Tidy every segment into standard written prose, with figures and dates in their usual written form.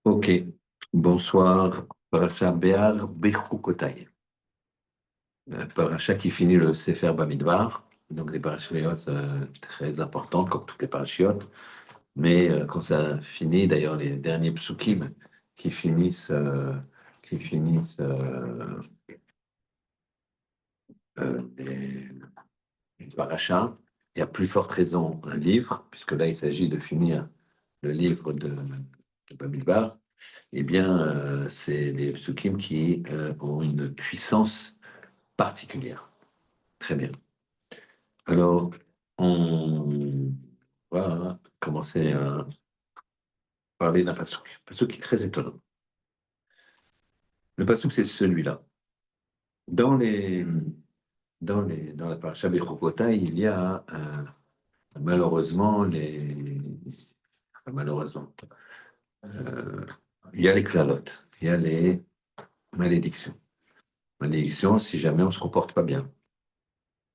Ok, bonsoir. Paracha Be'ar Bechukotai. Paracha qui finit le Sefer Bamidbar, donc des parachiotes très importantes, comme toutes les parachiotes. Mais quand ça finit, d'ailleurs, les derniers psukim qui finissent, qui finissent les parachas, il y a plus forte raison un livre, puisque là, il s'agit de finir le livre de Bamidbar. Eh bien, c'est des psukim qui ont une puissance particulière. Très bien. Alors, on va commencer à parler d'un pasuk. Un pasuk qui est très étonnant. Le pasuk, c'est celui-là. Dans dans la paracha Bechukotai, il y a malheureusement malheureusement, euh, il y a les klalotes, il y a les malédictions. Malédictions, si jamais on ne se comporte pas bien.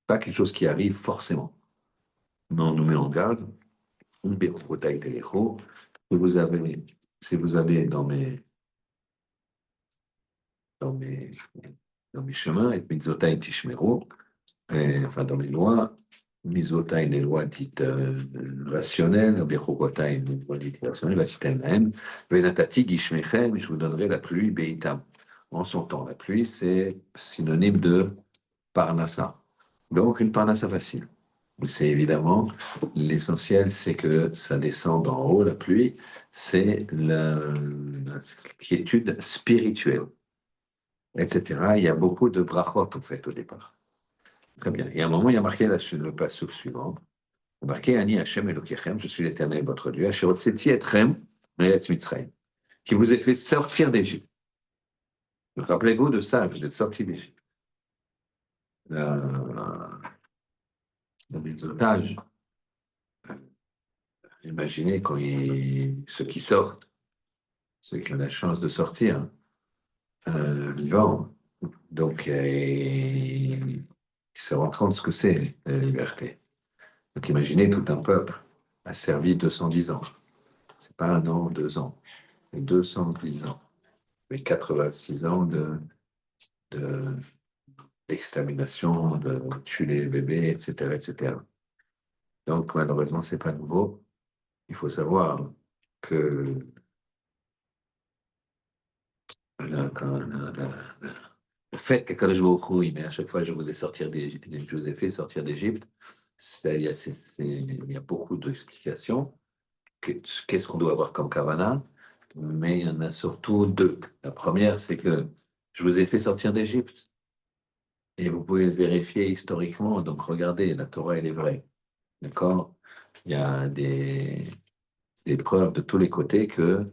Pas quelque chose qui arrive forcément. Mais on nous met en garde. Bechukotai telecho. Si vous avez, si vous avez dans mes, dans mes chemins, et mitzvotai tishmeru, enfin dans mes lois, mitzvotai, les lois dites rationnelles, bechukotai, les lois dites rationnelles, vatitem lahem, venatati gishmechem, je vous donnerai la pluie, beitam. En son temps, la pluie, c'est synonyme de parnassa. Donc une parnassa facile. C'est évidemment, l'essentiel, c'est que ça descend d'en haut, la pluie, c'est la quiétude spirituelle, etc. Il y a beaucoup de brachot, en fait, au départ. Très bien. Et à un moment, il y a marqué le passage suivant. Il y a marqué Ani Hashem Elokechem, je suis l'Éternel, votre Dieu, Asher Hotzeti Etchem Me'eretz Mitzrayim, qui vous ai fait sortir d'Égypte. Rappelez-vous de ça, vous êtes sortis d'Égypte. Les otages, imaginez ceux qui sortent, ceux qui ont la chance de sortir, vivants, donc ils se rendent compte de ce que c'est la liberté. Donc imaginez tout un peuple asservi 210 ans. C'est pas un an, 2 ans, c'est 210 ans. Mais 86 ans de- d'extermination, de tuer les bébés, etc., etc. Donc malheureusement, c'est pas nouveau. Il faut savoir que le fait que quand je vous mais à chaque fois je vous ai je vous ai fait sortir d'Égypte, il y a beaucoup d'explications. Qu'est-ce qu'on doit avoir comme kavana? Mais il y en a surtout deux. La première, c'est que je vous ai fait sortir d'Égypte et vous pouvez le vérifier historiquement. Donc regardez, la Torah, elle est vraie. D'accord? Il y a des preuves de tous les côtés que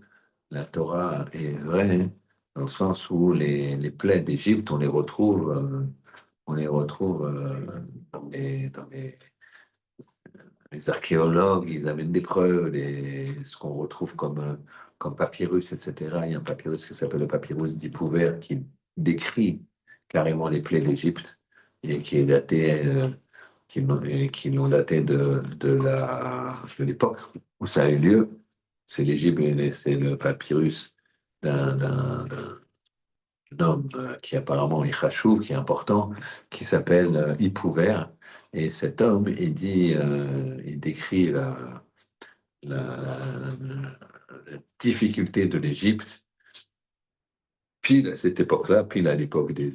la Torah est vraie, dans le sens où les plaies d'Égypte, on les retrouve dans les archéologues, ils amènent des preuves, ce qu'on retrouve comme papyrus, etc. Il y a un papyrus qui s'appelle le papyrus d'Ipouver qui décrit carrément les plaies d'Égypte et qui est daté, qui l'ont daté de l'époque où ça a eu lieu. C'est l'Égypte, c'est le papyrus d'un homme qui apparemment est chachouv, qui est important, qui s'appelle Ipouver. Et cet homme, il décrit la difficulté de l'Égypte, pile à cette époque-là, pile à l'époque de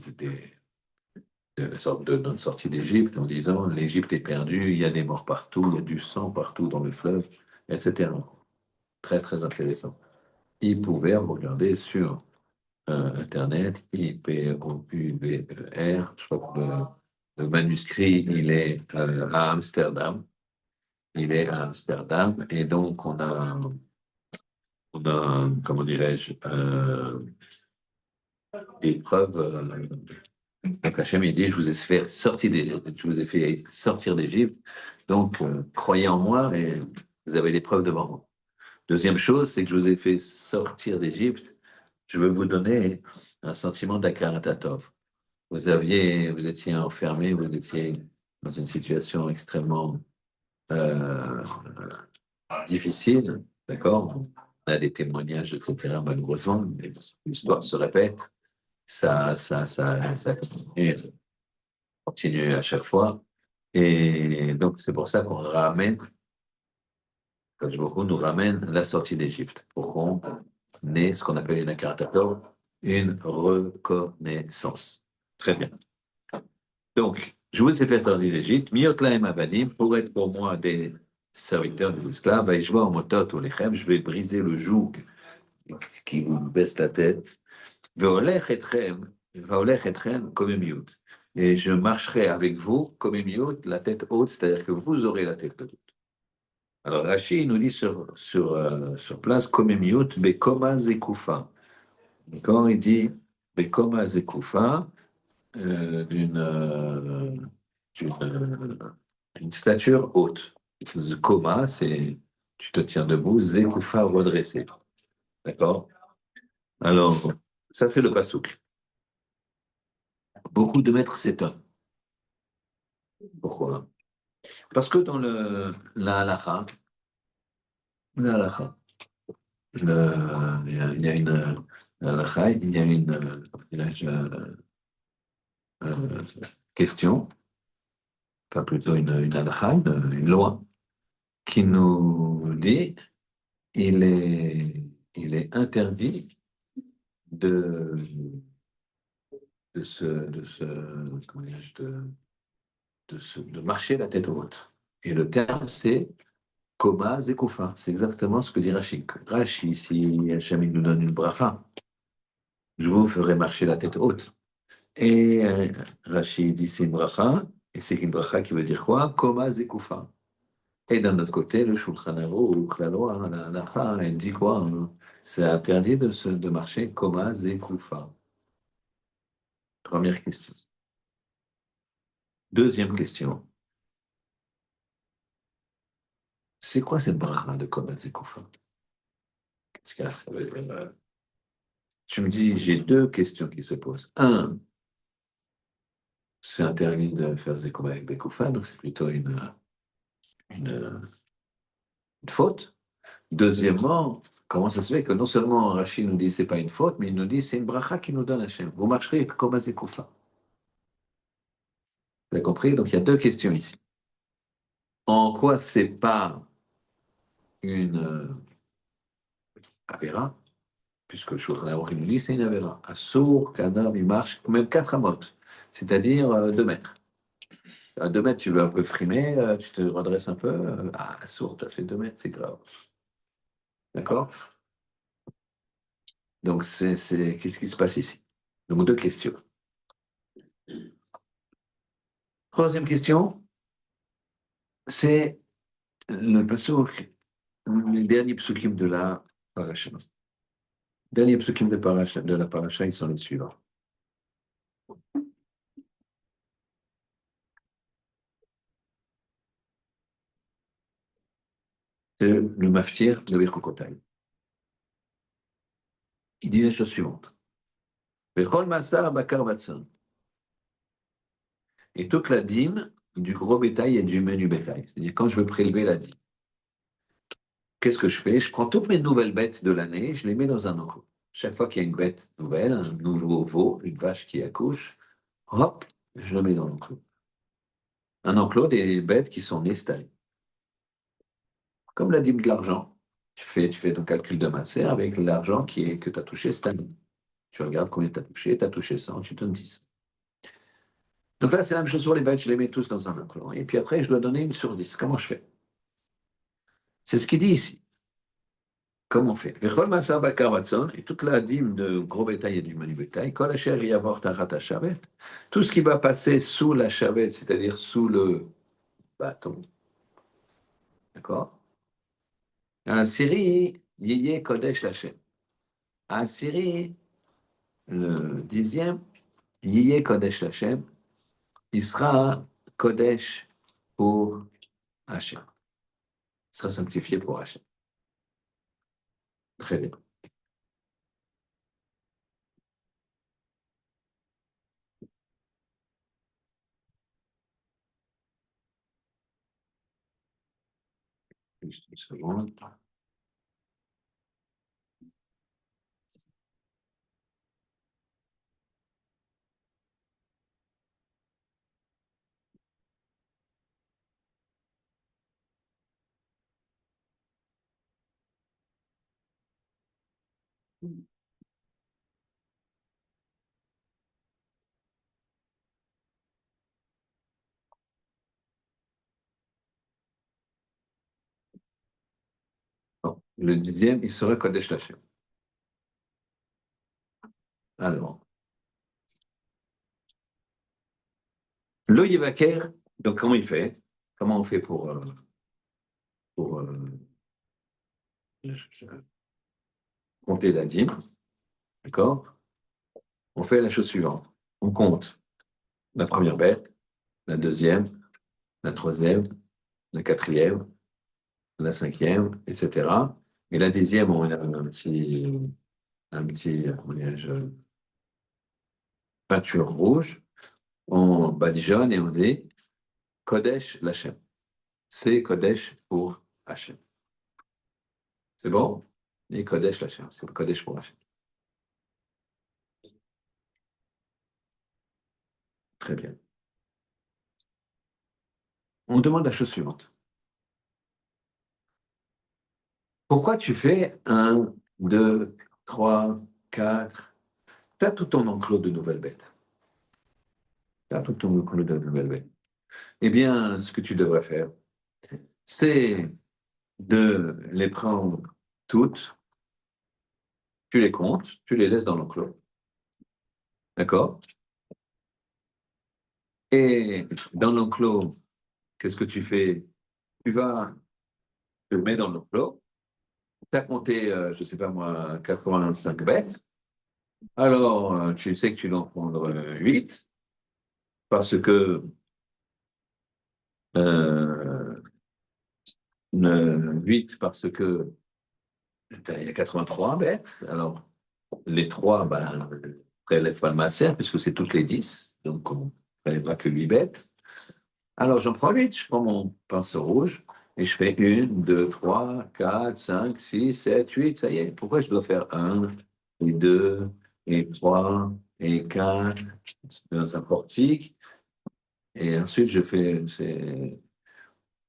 la sorte de notre sortie d'Égypte, en disant l'Égypte est perdue, il y a des morts partout, il y a du sang partout dans le fleuve, etc. Très, très intéressant. Ipouver, vous regardez sur Internet, Ipouver, je crois que le manuscrit, il est à Amsterdam. Il est à Amsterdam et donc on a comment dirais-je, des preuves. Donc Hachem, il dit, je vous ai fait sortir d'Égypte, donc croyez en moi et vous avez les preuves devant vous. Deuxième chose, c'est que je vous ai fait sortir d'Égypte, je veux vous donner un sentiment d'Akaratatov. Vous étiez enfermé, vous étiez dans une situation extrêmement difficile, d'accord? On a des témoignages, etc., malheureusement, mais l'histoire se répète, ça continue à chaque fois. Et donc, c'est pour ça qu'on ramène, quand je beaucoup nous ramène la sortie d'Égypte, pour qu'on ait ce qu'on appelle une akaratakor, une reconnaissance. Très bien. Donc, je vous ai fait sortir d'Égypte, Miotlaem Avadim, pour être pour moi des serviteurs, des esclaves, et je vois en motot ou lechem, je vais briser le joug qui vous baisse la tête, Veolech etchem, Veolech etchem comme miot. Et je marcherai avec vous comme miot, la tête haute, c'est-à-dire que vous aurez la tête haute. Alors Rachid nous dit sur place, comme miot, bekoma zekufa. Quand il dit bekoma zekufa, d'une une stature haute. Koma, c'est tu te tiens debout, zekufa redressé. D'accord? Alors, ça c'est le pasouk. Beaucoup de maîtres s'étonnent. Pourquoi? Parce que dans la halakha, la halakha, il y a une la halakha, il y a une question, enfin plutôt une halakha, une loi, qui nous dit il est interdit de, comment dirais-je, de marcher la tête haute. Et le terme, c'est Koma Zekoufa. C'est exactement ce que dit Rashi. Rashi, si Hachem il nous donne une bracha, je vous ferai marcher la tête haute. Et Rashi dit c'est une bracha, et c'est une bracha qui veut dire quoi? Koma Zekoufa. Et d'un autre côté, le Shulchan Aruch, la loi, la halakha, elle dit quoi? Hein? C'est interdit de marcher Koma Zekoufa. Première question. Deuxième question. C'est quoi cette bracha de Koma Zekoufa? Qu'est-ce que ça veut dire? Tu me dis, j'ai deux questions qui se posent. Un, c'est interdit de faire Zekoufa avec Bekoufa, donc c'est plutôt une faute. Deuxièmement, comment ça se fait que non seulement Rachid nous dit c'est pas une faute, mais il nous dit c'est une bracha qui nous donne Hachem. Vous marcherez comme un Zekoufa. Vous avez compris? Donc il y a deux questions ici. En quoi c'est pas une avéra, puisque le Shulchan Aruch nous dit c'est une avéra. Assour, qu'un homme il marche même 4 amotes, c'est-à-dire 2 mètres. À 2 mètres, tu veux un peu frimer, tu te redresses un peu. Ah, sourd, tu as fait 2 mètres, c'est grave. D'accord? Donc, qu'est-ce qui se passe ici? Donc, deux questions. Troisième question, c'est le pasuk, les derniers psukim de la paracha. Les derniers psukim de la paracha, ils sont les suivants. C'est le maftir de Bechokotai. Il dit la chose suivante. Bechol Masar Bakar Batsan. Et toute la dîme du gros bétail et du menu bétail. C'est-à-dire quand je veux prélever la dîme. Qu'est-ce que je fais? Je prends toutes mes nouvelles bêtes de l'année, je les mets dans un enclos. Chaque fois qu'il y a une bête nouvelle, un nouveau veau, une vache qui accouche, hop, je le mets dans l'enclos. Un enclos des bêtes qui sont nées cette année. Comme la dîme de l'argent. Tu fais ton calcul de masser avec l'argent que tu as touché cette année. Tu regardes combien tu as touché 100, tu donnes 10. Donc là, c'est la même chose pour les bêtes, je les mets tous dans un enclos. Et puis après, je dois donner une sur 10. Comment je fais? C'est ce qu'il dit ici. Comment on fait? Vechol Masar Bakar Watson, et toute la dîme de gros bétail et du menu bétail, Kol Asher Yavor Tachat HaShavet, tout ce qui va passer sous la Shavet, c'est-à-dire sous le bâton, d'accord? Un Siri, Yeye Kodesh Lachem. Un Siri, le dixième, Yeye Kodesh Lachem, il sera Kodesh pour Hachem. Il sera sanctifié pour Hachem. Très bien. Juste une seconde. Bon, le dixième, il serait Kodesh Lachem. Alors, le Yevaker, donc comment il fait? Comment on fait pour compter la dîme? D'accord? On fait la chose suivante. On compte la première bête, la deuxième, la troisième, la quatrième, la cinquième, etc. Et la dixième, on a un petit comment dirais-je, peinture rouge, on badigeonne et on dit Kodesh Lachem. C'est Kodesh pour Hachem. C'est bon? Et Kodesh Lachem, c'est Kodesh pour Hachem. Très bien. On demande la chose suivante. Pourquoi tu fais un, deux, trois, quatre? Tu as tout ton enclos de nouvelles bêtes. Tu as tout ton enclos de nouvelles bêtes. Eh bien, ce que tu devrais faire, c'est de les prendre toutes, tu les comptes, tu les laisses dans l'enclos. D'accord? Et dans l'enclos, qu'est-ce que tu fais? Tu vas, tu le mets dans l'enclos, tu as compté, je ne sais pas moi, 85 bêtes. Alors, tu sais que tu dois en prendre 8 parce que euh, 8 parce que il y a 83 bêtes. Alors, les 3, ben, prélève pas le masser puisque c'est toutes les 10. Donc, on ne prélèvera que 8 bêtes. Alors, j'en prends 8. Je prends mon pinceau rouge et je fais 1, 2, 3, 4, 5, 6, 7, 8. Ça y est. Pourquoi je dois faire un et 2 et 3 et 4 dans un portique? Et ensuite, je fais.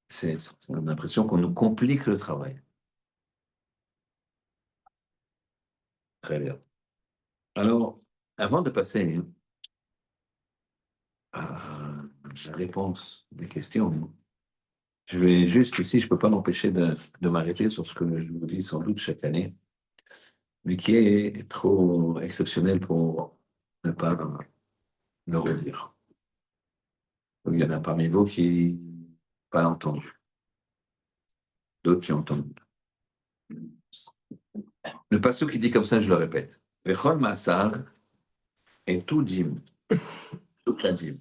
C'est l'impression qu'on nous complique le travail. Très bien. Alors, avant de passer à la réponse des questions, je vais juste ici, je ne peux pas m'empêcher de m'arrêter sur ce que je vous dis sans doute chaque année, mais qui est trop exceptionnel pour ne pas le redire. Il y en a parmi vous qui n'ont pas entendu, d'autres qui ont entendu. Le passage qui dit comme ça, je le répète. Vechol Massar est tout dîme, toute la dîme.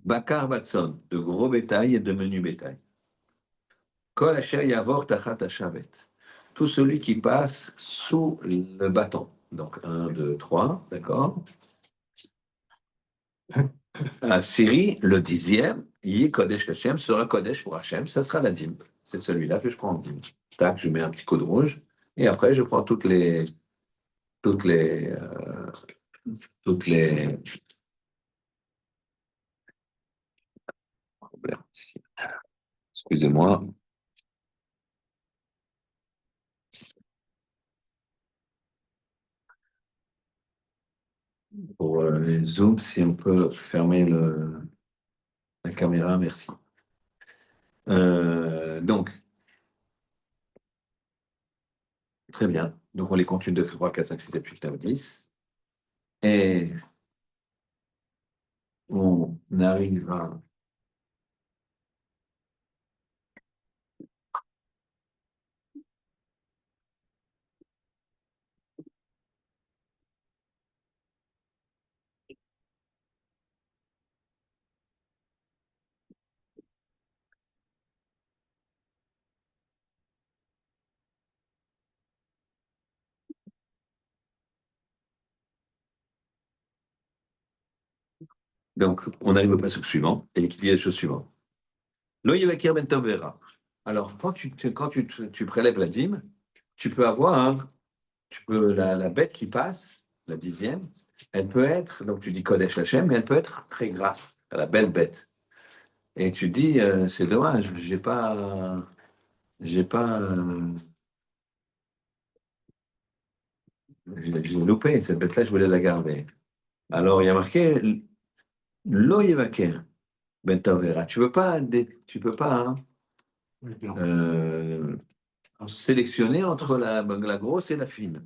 Bakar Batson, de gros bétail et de menu bétail. Kol asher yavor tachat hashavet. Tout celui qui passe sous le bâton. Donc, un, 2, 3, d'accord? À Syrie, le dixième, Yi Kodesh Hashem sera Kodesh pour Hashem, ça sera la dîme. C'est celui-là que je prends en dîme. Tac, je mets un petit coup de rouge, et après, je prends toutes les, euh, toutes les, excusez-moi, pour les zooms, si on peut fermer la caméra, merci. Donc, très bien. Donc, on les compte 1, 2, 3, 4, 5, 6, 7, 8, 9, 10. Et on arrive à. Donc, on arrive au passage suivant, et qui dit la chose suivante. Lo yevakir ben tov vera. Alors, tu prélèves la dîme, tu peux avoir, la bête qui passe, la dixième, elle peut être, donc tu dis Kodesh Lachem, mais elle peut être très grasse, la belle bête. Et tu dis, c'est dommage, j'ai pas, j'ai loupé, cette bête-là, je voulais la garder. Alors, il y a marqué, Lo Yevaker, Ben Tavera. Tu peux pas hein, euh, sélectionner entre la grosse et la fine.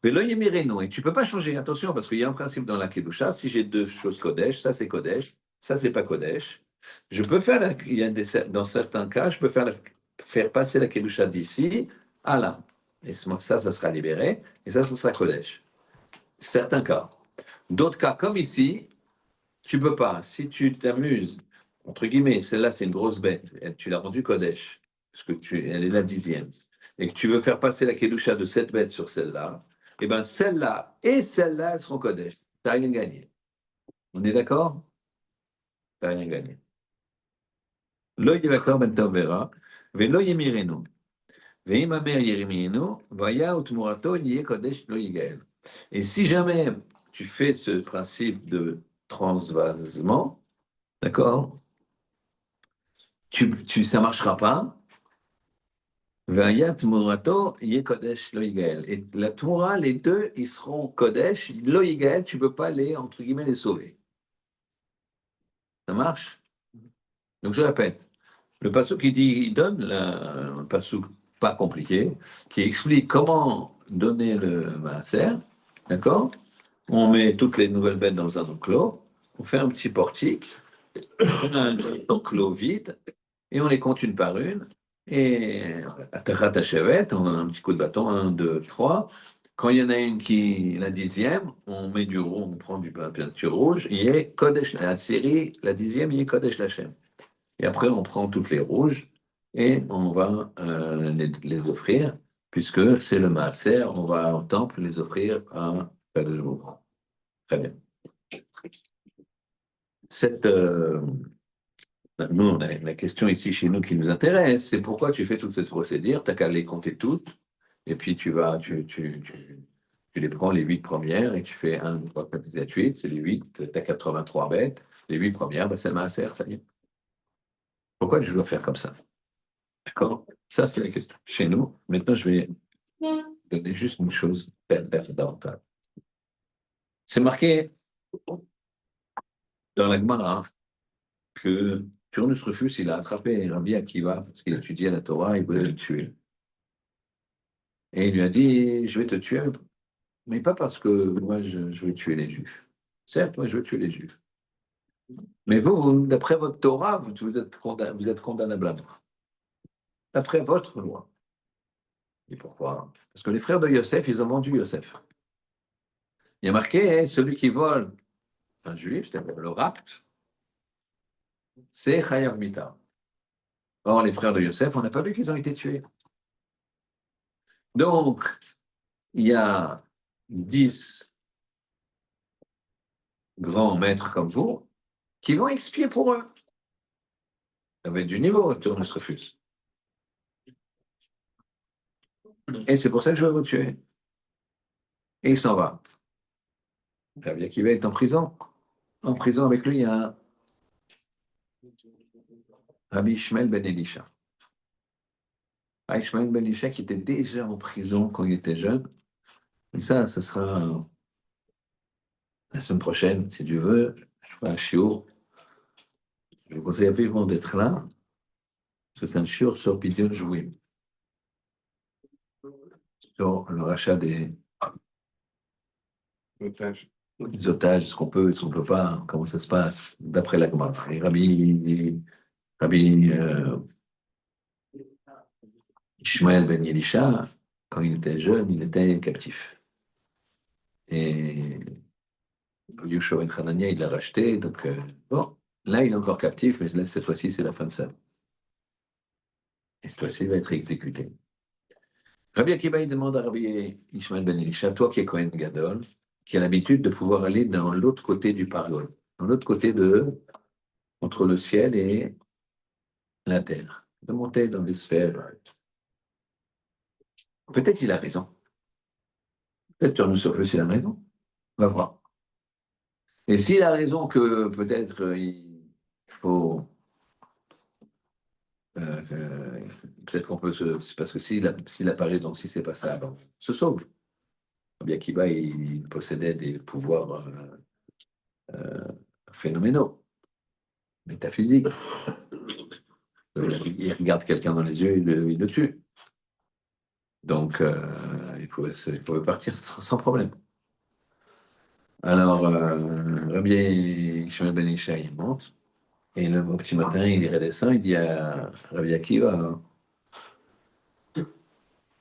Mais l'œil est non. Et tu ne peux pas changer. Attention, parce qu'il y a un principe dans la Kedusha. Si j'ai deux choses Kodesh, ça c'est Kodesh, ça c'est pas Kodesh. Je peux faire, dans certains cas, je peux faire passer la Kedusha d'ici à là. Et ça sera libéré. Et ça sera Kodesh. Certains cas. D'autres cas, comme ici, tu peux pas. Si tu t'amuses, entre guillemets, celle-là c'est une grosse bête. Tu l'as rendue Kodesh, parce que elle est la dixième. Et que tu veux faire passer la Kedusha de cette bête sur celle-là, et bien celle-là et celle-là, elles seront Kodesh. Tu n'as rien gagné. On est d'accord? Tu n'as rien gagné. Lo yevakar ben tov vera, velo yemirenu. Veim amer yeriminu, vaya utmurato liye Kodesh lo yigael. Et si jamais tu fais ce principe de transvasement, d'accord? Ça ne marchera pas. Vayat Murato, Yé Kodesh Lo Yigael. Et la Tmoura, les deux, ils seront Kodesh, Lo Yigael, tu ne peux pas entre guillemets, les sauver. Ça marche? Donc je répète, le passage qui dit, il donne un passage pas compliqué, qui explique comment donner le maaser, d'accord? On met toutes les nouvelles bêtes dans un enclos, on fait un petit portique, un enclos vide, et on les compte une par une. Et à ta chevette, on a un petit coup de bâton, un, deux, trois. Quand il y en a une qui, la dixième, on met du rouge, on prend du peinture rouge, il est Kodesh, la série, la dixième, il est Kodesh Lachem. Et après, on prend toutes les rouges et on va les offrir, puisque c'est le Maaser, on va au temple les offrir à Kadosh Baruch Hu. Très bien. Cette, Nous, la question ici chez nous qui nous intéresse, c'est pourquoi tu fais toute cette procédure, tu n'as qu'à les compter toutes, et puis tu les prends les 8 premières, et tu fais 1, 2, 3, 4, 5, 7, 8, c'est les 8, tu as 83 bêtes, les 8 premières, ben, c'est le maaser, ça y est. Pourquoi je dois faire comme ça? D'accord? Ça, c'est la question. Chez nous, maintenant, je vais donner juste une chose, faire davantage. C'est marqué dans la Gemara que Turnus Rufus, il a attrapé Rabbi Akiva parce qu'il étudiait la Torah, il voulait le tuer. Et il lui a dit, je vais te tuer, mais pas parce que moi, je veux tuer les Juifs. Certes, moi, je veux tuer les Juifs. Mais d'après votre Torah, vous êtes condamnable à mort. D'après votre loi. Et pourquoi? Parce que les frères de Yosef, ils ont vendu Yosef. Il y a marqué, hein, celui qui vole un Juif, c'est-à-dire le rapt, c'est Chayav Mita. Or, les frères de Yosef, on n'a pas vu qu'ils ont été tués. Donc, il y a 10 grands maîtres comme vous qui vont expier pour eux. Ça va être du niveau, Turnus Rufus. Et c'est pour ça que je vais vous tuer. Et il s'en va. Rabbi Akiva est en prison. En prison avec lui, il y a Rabbi Ishmael ben Elisha. Rabbi Ishmael ben Elisha qui était déjà en prison quand il était jeune. Et ça sera la semaine prochaine, si Dieu veut. Je ferai un chiour. Je vous conseille vivement d'être là, parce que c'est un chiour sur Pidyon Jouim, sur le rachat des otages, ce qu'on peut, ce qu'on ne peut pas, comment ça se passe, d'après la Gemara. Et Rabbi Ishmael ben Elisha, quand il était jeune, il était captif. Et Yoshua ben Hanania, il l'a racheté. Donc, bon, là, il est encore captif, mais là, cette fois-ci, c'est la fin de ça. Et cette fois-ci, il va être exécuté. Rabbi Akiva, il demande à Rabbi Ishmael ben Elisha, toi qui es Kohen Gadol, qui a l'habitude de pouvoir aller dans l'autre côté du pargol, dans l'autre côté entre le ciel et la terre. de monter dans des sphères. Peut-être il a raison. Peut-être sur nous il a raison. On va voir. Et s'il a raison que peut-être il faut. Peut-être qu'on peut se. C'est parce que s'il a pas raison, si c'est pas ça, bon, on se sauve. Bien qu'Iba, il possédait des pouvoirs euh, phénoménaux, métaphysiques. Il regarde quelqu'un dans les yeux, il le tue. Donc, il pouvait partir sans problème. Alors, Rabbi Shimon Ben Ishai, il monte, et au petit matin, il redescend, il dit à Rabbi Akiva, hein,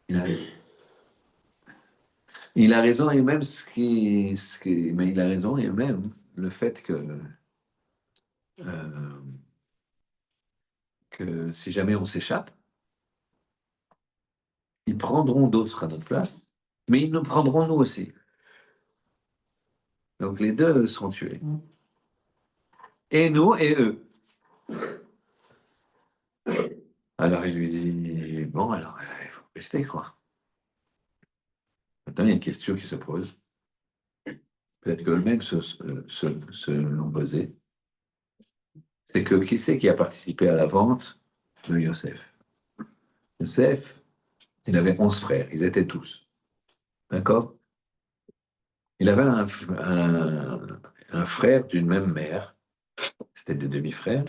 il a, il a raison, et même mais il a raison, et même le fait euh, que si jamais on s'échappe, ils prendront d'autres à notre place, mais ils nous prendront nous aussi. Donc les deux seront tués. Et nous et eux. Alors il lui dit, bon, alors il faut rester, quoi. Maintenant, il y a une question qui se pose. Peut-être qu'eux-mêmes se l'ont posé. C'est que qui c'est qui a participé à la vente de Yosef? Yosef, il avait 11 frères, ils étaient tous. D'accord? Il avait un frère d'une même mère, c'était des demi-frères,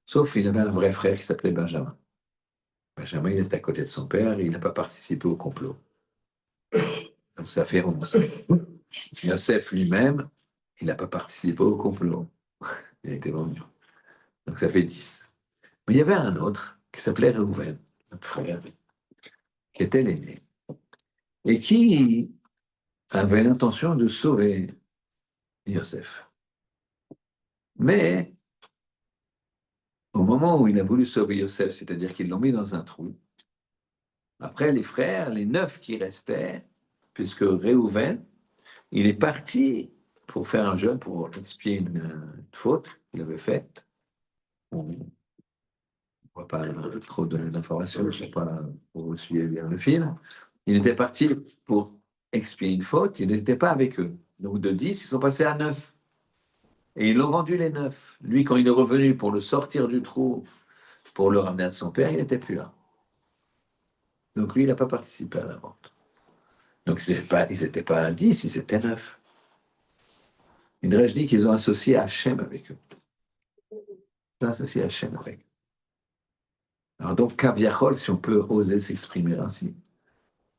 sauf il avait un vrai frère qui s'appelait Benjamin. Benjamin, il était à côté de son père, il n'a pas participé au complot. Donc ça fait 11. Yosef lui-même, il n'a pas participé au complot. Il a été vendu. Donc ça fait 10. Mais il y avait un autre qui s'appelait Reuven, notre frère, qui était l'aîné, et qui avait l'intention de sauver Yosef. Mais au moment où il a voulu sauver Yosef, c'est-à-dire qu'ils l'ont mis dans un trou, après les frères, les 9 qui restaient, puisque Reuven, il est parti pour faire un jeûne, pour expier une faute qu'il avait faite. On ne voit pas trop d'informations, je ne sais pas pour vous suivez bien le film. Il était parti pour expier une faute, il n'était pas avec eux. Donc de 10, ils sont passés à 9. Et ils l'ont vendu les 9. Lui, quand il est revenu pour le sortir du trou, pour le ramener à son père, il n'était plus là. Donc lui, il n'a pas participé à la vente. Donc ils n'étaient pas à 10, ils étaient 9. Midrash dit qu'ils ont associé Hachem avec eux. Ils ont associé Hachem avec eux. Alors donc, Kaviachol, si on peut oser s'exprimer ainsi,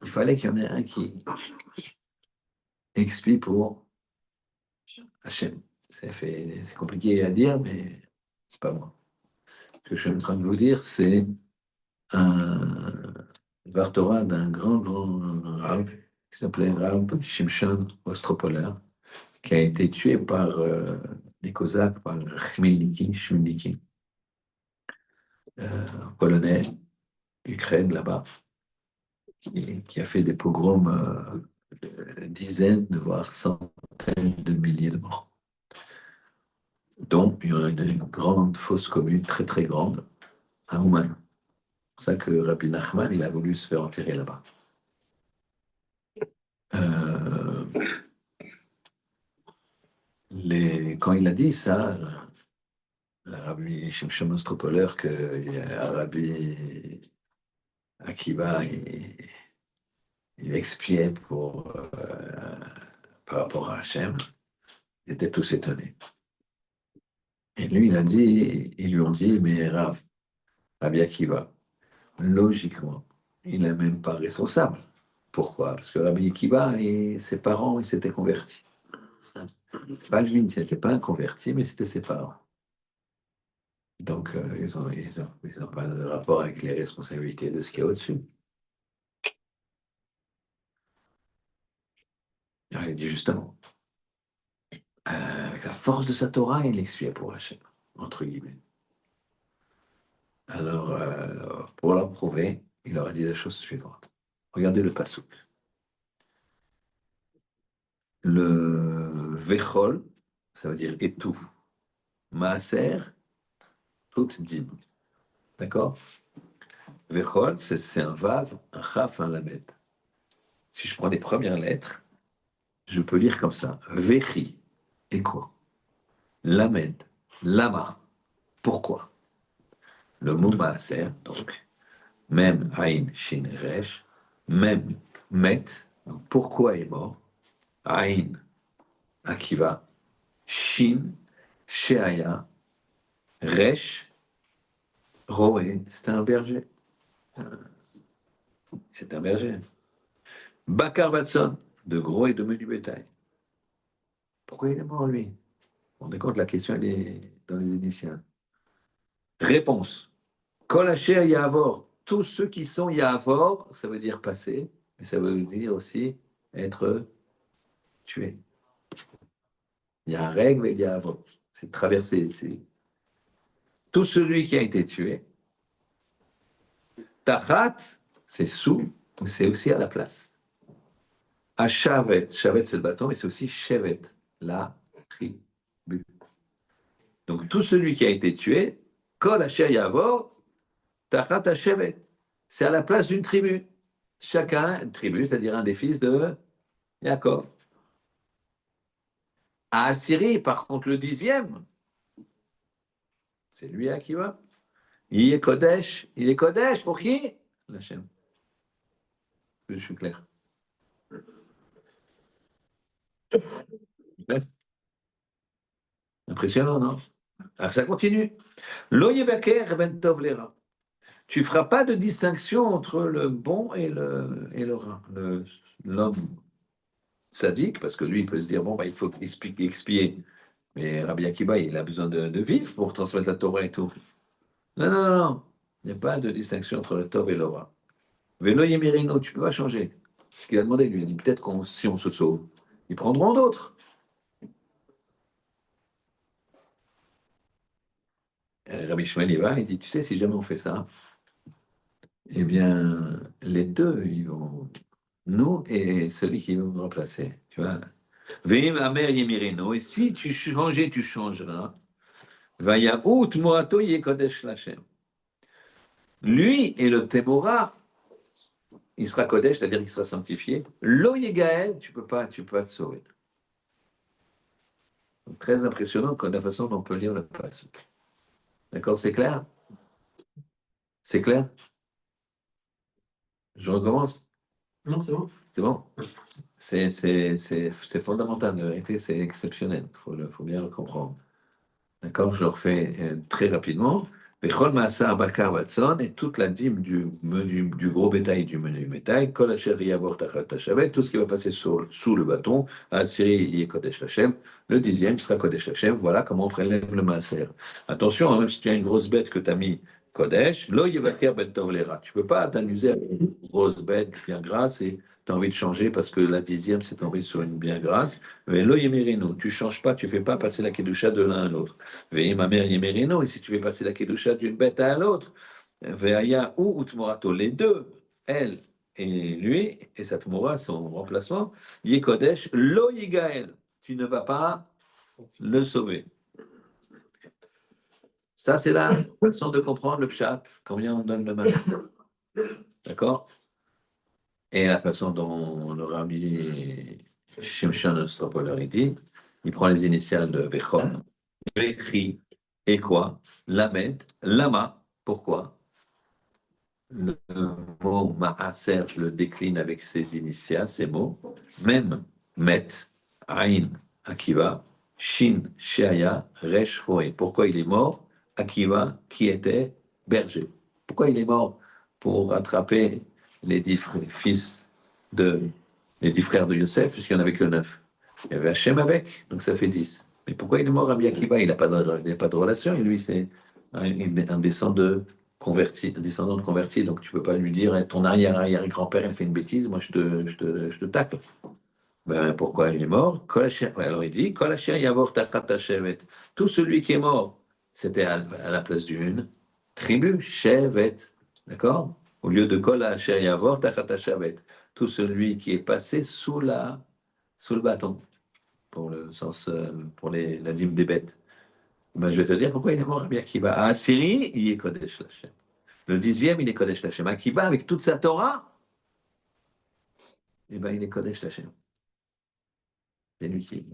il fallait qu'il y en ait un qui explie pour Hachem. C'est compliqué à dire, mais c'est pas moi. Ce que je suis en train de vous dire, c'est un Vartora d'un grand Rav qui s'appelait Rav Shimshon Ostropoler, qui a été tué par les Cosaques, par Chmielniki, polonais, Ukraine là-bas, qui a fait des pogroms, dizaines, voire centaines de milliers de morts. Donc, il y a une grande fosse commune, très très grande, à Ouman. C'est pour ça que Rabbi Nachman, il a voulu se faire enterrer là-bas. Euh, quand il a dit ça, Rabbi Shimshon Ostropoler, que Rabbi Akiva, il expiait par rapport à Hachem, ils étaient tous étonnés. Et lui, ils lui ont dit, mais Rabbi Akiva, logiquement, il n'est même pas responsable. Pourquoi? Parce que Rabbi Akiva et ses parents, ils s'étaient convertis. C'est pas lui, il n'était pas un converti, mais c'était ses parents. Donc, ils ont pas de rapport avec les responsabilités de ce qu'il y a au-dessus. Alors, il dit justement, avec la force de sa Torah, il expiait pour Hachem, entre guillemets. Alors, pour leur prouver, il leur a dit la chose suivante. Regardez le passouk. Le Vechol, ça veut dire et tout. Maaser, toute dîme. D'accord? Vechol, c'est un Vav, un Chaf, un Lamed. Si je prends les premières lettres, je peux lire comme ça. Vechi, et quoi? Lamed, Lama, pourquoi? Le mot Maaser, donc, même Aïn, Shin, Resh, même Met, donc pourquoi est mort? Aïn, Akiva, Shin, Sheaya, Resh, Roé, c'est un berger. C'est un berger. Bakar Batson, de gros et de menu bétail. Pourquoi il est mort, lui? On est compte, la question, elle est dans les initiales. Réponse. Kol Asher Yavor. Tous ceux qui sont Yavor, ça veut dire passer, mais ça veut dire aussi être tué. Il y a un règle et il y a Yavor. C'est traversé. C'est tout celui qui a été tué. Tachat, c'est sous, c'est aussi à la place. À Shavet, Shavet c'est le bâton, mais c'est aussi Shevet, la tribu. Donc tout celui qui a été tué, Kol Asher Yavor, Tachat Shevet. C'est à la place d'une tribu. Chacun, une tribu, c'est-à-dire un des fils de Yaakov. À Assyrie, par contre, le 10e, c'est lui à qui va. Il est Kodesh. Il est Kodesh pour qui? L'Hachem. Je suis clair. Impressionnant, non? Alors ça continue. Lo yebaker ben tov lera. Tu ne feras pas de distinction entre le bon et le rare. L'homme sadique, parce que lui, il peut se dire, bon, bah, il faut expier. Mais Rabbi Akiba, il a besoin de vivre pour transmettre la Torah et tout. Non, non, non, non. Il n'y a pas de distinction entre le Tov et le Ra. Vélo Yemirino, tu ne peux pas changer. Ce qu'il a demandé, lui, il a dit peut-être qu'on, si on se sauve, ils prendront d'autres. Rabbi Shmuel, il va, il dit, tu sais, si jamais on fait ça, eh bien, les deux, ils vont, nous et celui qui va nous remplacer, tu vois. Veim Amer Yemirino, et si tu changeais, tu changeras. Vaya out moato yekodesh lachem. Lui et le Témora, il sera Kodesh, c'est-à-dire qu'il sera sanctifié. Lo Yegael, tu peux pas te sauver. Donc, très impressionnant la façon dont on peut lire le passage. D'accord, c'est clair? C'est clair? Je recommence? Non, c'est bon. C'est bon? C'est fondamental, la vérité, c'est exceptionnel. Faut bien le comprendre. D'accord, je le refais très rapidement. Bechol Maasa Bakar Vatson et toute la dîme du gros bétail et du menu bétail, Kol Asher Yavor Tachat Hashavet, tout ce qui va passer sous le bâton, à Syrie, il est Kodesh Hashem, le 10e sera Kodesh Hashem, voilà comment on prélève le Maaser. Attention, hein, même si tu as une grosse bête que tu as mis Kodesh, Lo Yevaker Ben Tov Lera, tu peux pas t'amuser avec une grosse bête bien grasse et tu as envie de changer parce que la 10e s'est tombée sur une bien grasse, mais Lo Yemirino, tu changes pas, tu fais pas passer la Kedusha de l'un à l'autre. Veille ma mère Yemerino, et si tu fais passer la Kedusha d'une bête à l'autre, Veaya ou Utmorato, les deux, elle et lui, et sa Tmora, son remplaçant, Yekodesh, Lo Yigael, tu ne vas pas le sauver. Ça, c'est la façon de comprendre le pshat, combien on donne le mal. D'accord? Et la façon dont le rabbi Shimshon Ostropoleur dit, il prend les initiales de Vechon, Vechri, et quoi? Lamed, Lama, pourquoi? Le mot Maaser, je le décline avec ses initiales, ces mots. Même, Met, Aïn, Akiva, Shin, Sheaya, Resh, Roé. Pourquoi il est mort? Akiva, qui était berger. Pourquoi il est mort? Pour rattraper les 10 fils de, les 10 frères de Yosef, puisqu'il n'y en avait que 9. Il y avait Hachem avec, donc ça fait 10. Mais pourquoi il est mort, Rabbi Akiva? Il n'a pas de relation, et lui, c'est un descendant de converti, donc tu ne peux pas lui dire ton arrière-arrière-grand-père il fait une bêtise, moi je te tacle. Ben, pourquoi il est mort? Alors il dit Yavor Tachat Shevet. Tout celui qui est mort, c'était à la place d'une tribu, Shevet. D'accord? Au lieu de Kol Asher Yavor Tachat Shevet. Tout celui qui est passé sous le bâton, pour le sens, pour la dîme des bêtes. Ben, je vais te dire pourquoi il est mort, Rabbi Akiva. À Assyrie, il est Kodesh Lachem. Le 10e, il est Kodesh Lachem. Akiba, avec toute sa Torah, eh ben, il est Kodesh Lachem. C'est lui qui est.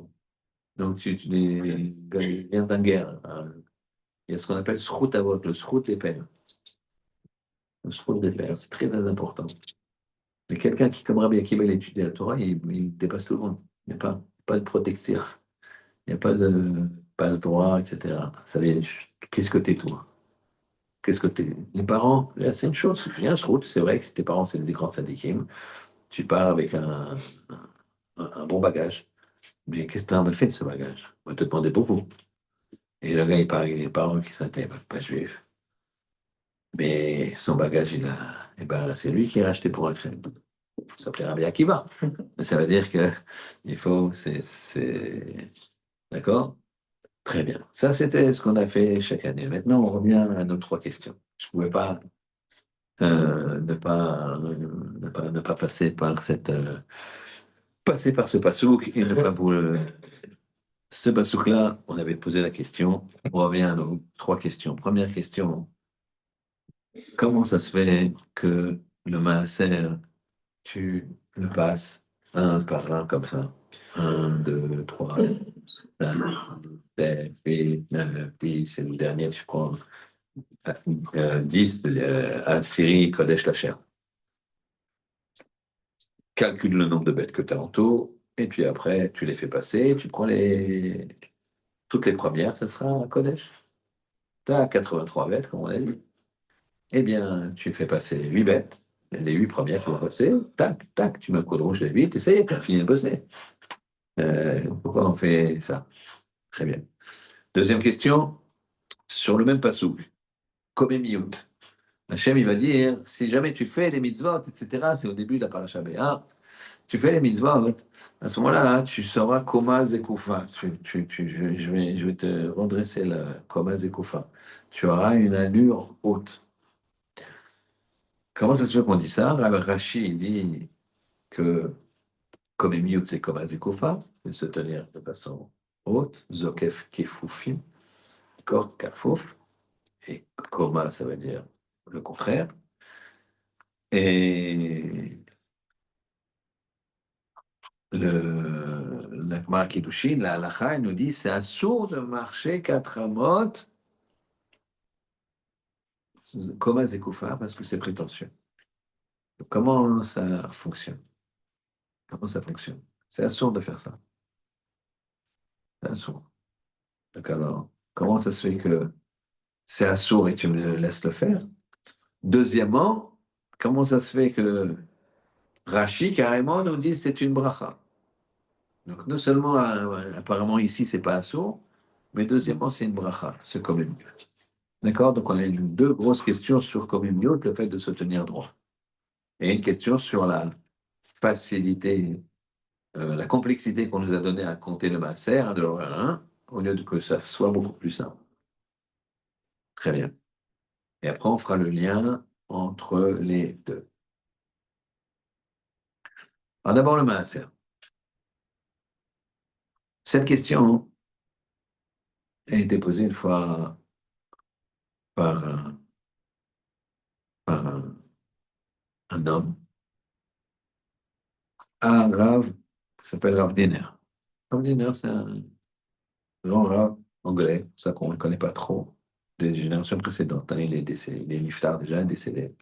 Donc, tu viens d'un guerre. Il y a ce qu'on appelle Srout Avot, le Srout des pères. Le Srout des pères, c'est très, très important. Mais quelqu'un qui, comme Rabbi Akiba, il étudie la Torah, il dépasse tout le monde. Il n'y a pas de protection. Il n'y a pas de passe-droit, etc. Ça veut dire, qu'est-ce que t'es, toi? Qu'est-ce que t'es? Les parents, c'est une chose. Il y a un Srout, c'est vrai que si tes parents, c'est des grands sadikim, tu pars avec un bon bagage. Mais qu'est-ce que tu en as fait de ce bagage? On va te demander beaucoup. Et le gars, il part avec des parents qui sont pas juifs. Mais son bagage, eh ben, c'est lui qui est racheté pour un crème. Il faut s'appeler Rabbi Akiva. Ça veut dire que il faut, d'accord? Très bien. Ça, c'était ce qu'on a fait chaque année. Maintenant, on revient à nos trois questions. Je ne pouvais pas, ne pas passer par ce passouk et ne pas vous ce passouk-là, on avait posé la question. On revient à nos trois questions. Première question, comment ça se fait que le maaser, tu le passes un par un comme ça? Un, deux, trois, cinq, sept, huit, neuf, 10, et le dernier, tu prends 10, Syrie, Kodesh, Lacher. Calcule le nombre de bêtes que tu as en tout, et puis après, tu les fais passer, tu prends toutes les premières, ce sera un Kodesh. Tu as 83 bêtes, comme on a dit. Eh bien, tu fais passer 8 bêtes, les 8 premières qui vont passer, tac, tac, tu mets un coup de rouge les 8, et ça y est, tu as fini de bosser. Pourquoi on fait ça? Très bien. Deuxième question, sur le même passouk, comme Miout. Hachem, il va dire, si jamais tu fais les mitzvot, etc., c'est au début de la paracha Béa, tu fais les mitzvot, à ce moment-là, tu sauras Koma Zekoufa. Je vais te redresser le Koma Zekoufa. Tu auras une allure haute. Comment ça se fait qu'on dit ça? Rashi il dit que comme Miout, c'est comme Azekoufa, de se tenir de façon haute, Zokef Kefoufim, Kor Kafouf, et Koma, ça veut dire le contraire. Et la Gemara Kiddushin, la Halacha, elle nous dit c'est assourd de marcher 4 amot, comme Azekoufa, parce que c'est prétentieux. Donc, comment ça fonctionne? Comment ça fonctionne? C'est assourd de faire ça. C'est assourd. Donc alors, comment ça se fait que c'est assourd et tu me laisses le faire? Deuxièmement, comment ça se fait que Rashi carrément nous dit c'est une bracha? Donc non seulement apparemment ici c'est pas assourd, mais deuxièmement c'est une bracha, ce communion. D'accord? Donc on a eu deux grosses questions sur communion, le fait de se tenir droit. Et une question sur la facilité, la complexité qu'on nous a donnée à compter le maaser, de l'horaire 1, au lieu de que ça soit beaucoup plus simple. Très bien. Et après, on fera le lien entre les deux. Alors d'abord, le maaser. Cette question a été posée une fois par un homme à un Rav qui s'appelle Rav Diner. Rav Diner, c'est un grand Rav anglais, pour ça qu'on ne le connaît pas trop, des générations précédentes. Hein. Il est décédé, il est niftar déjà, décédé.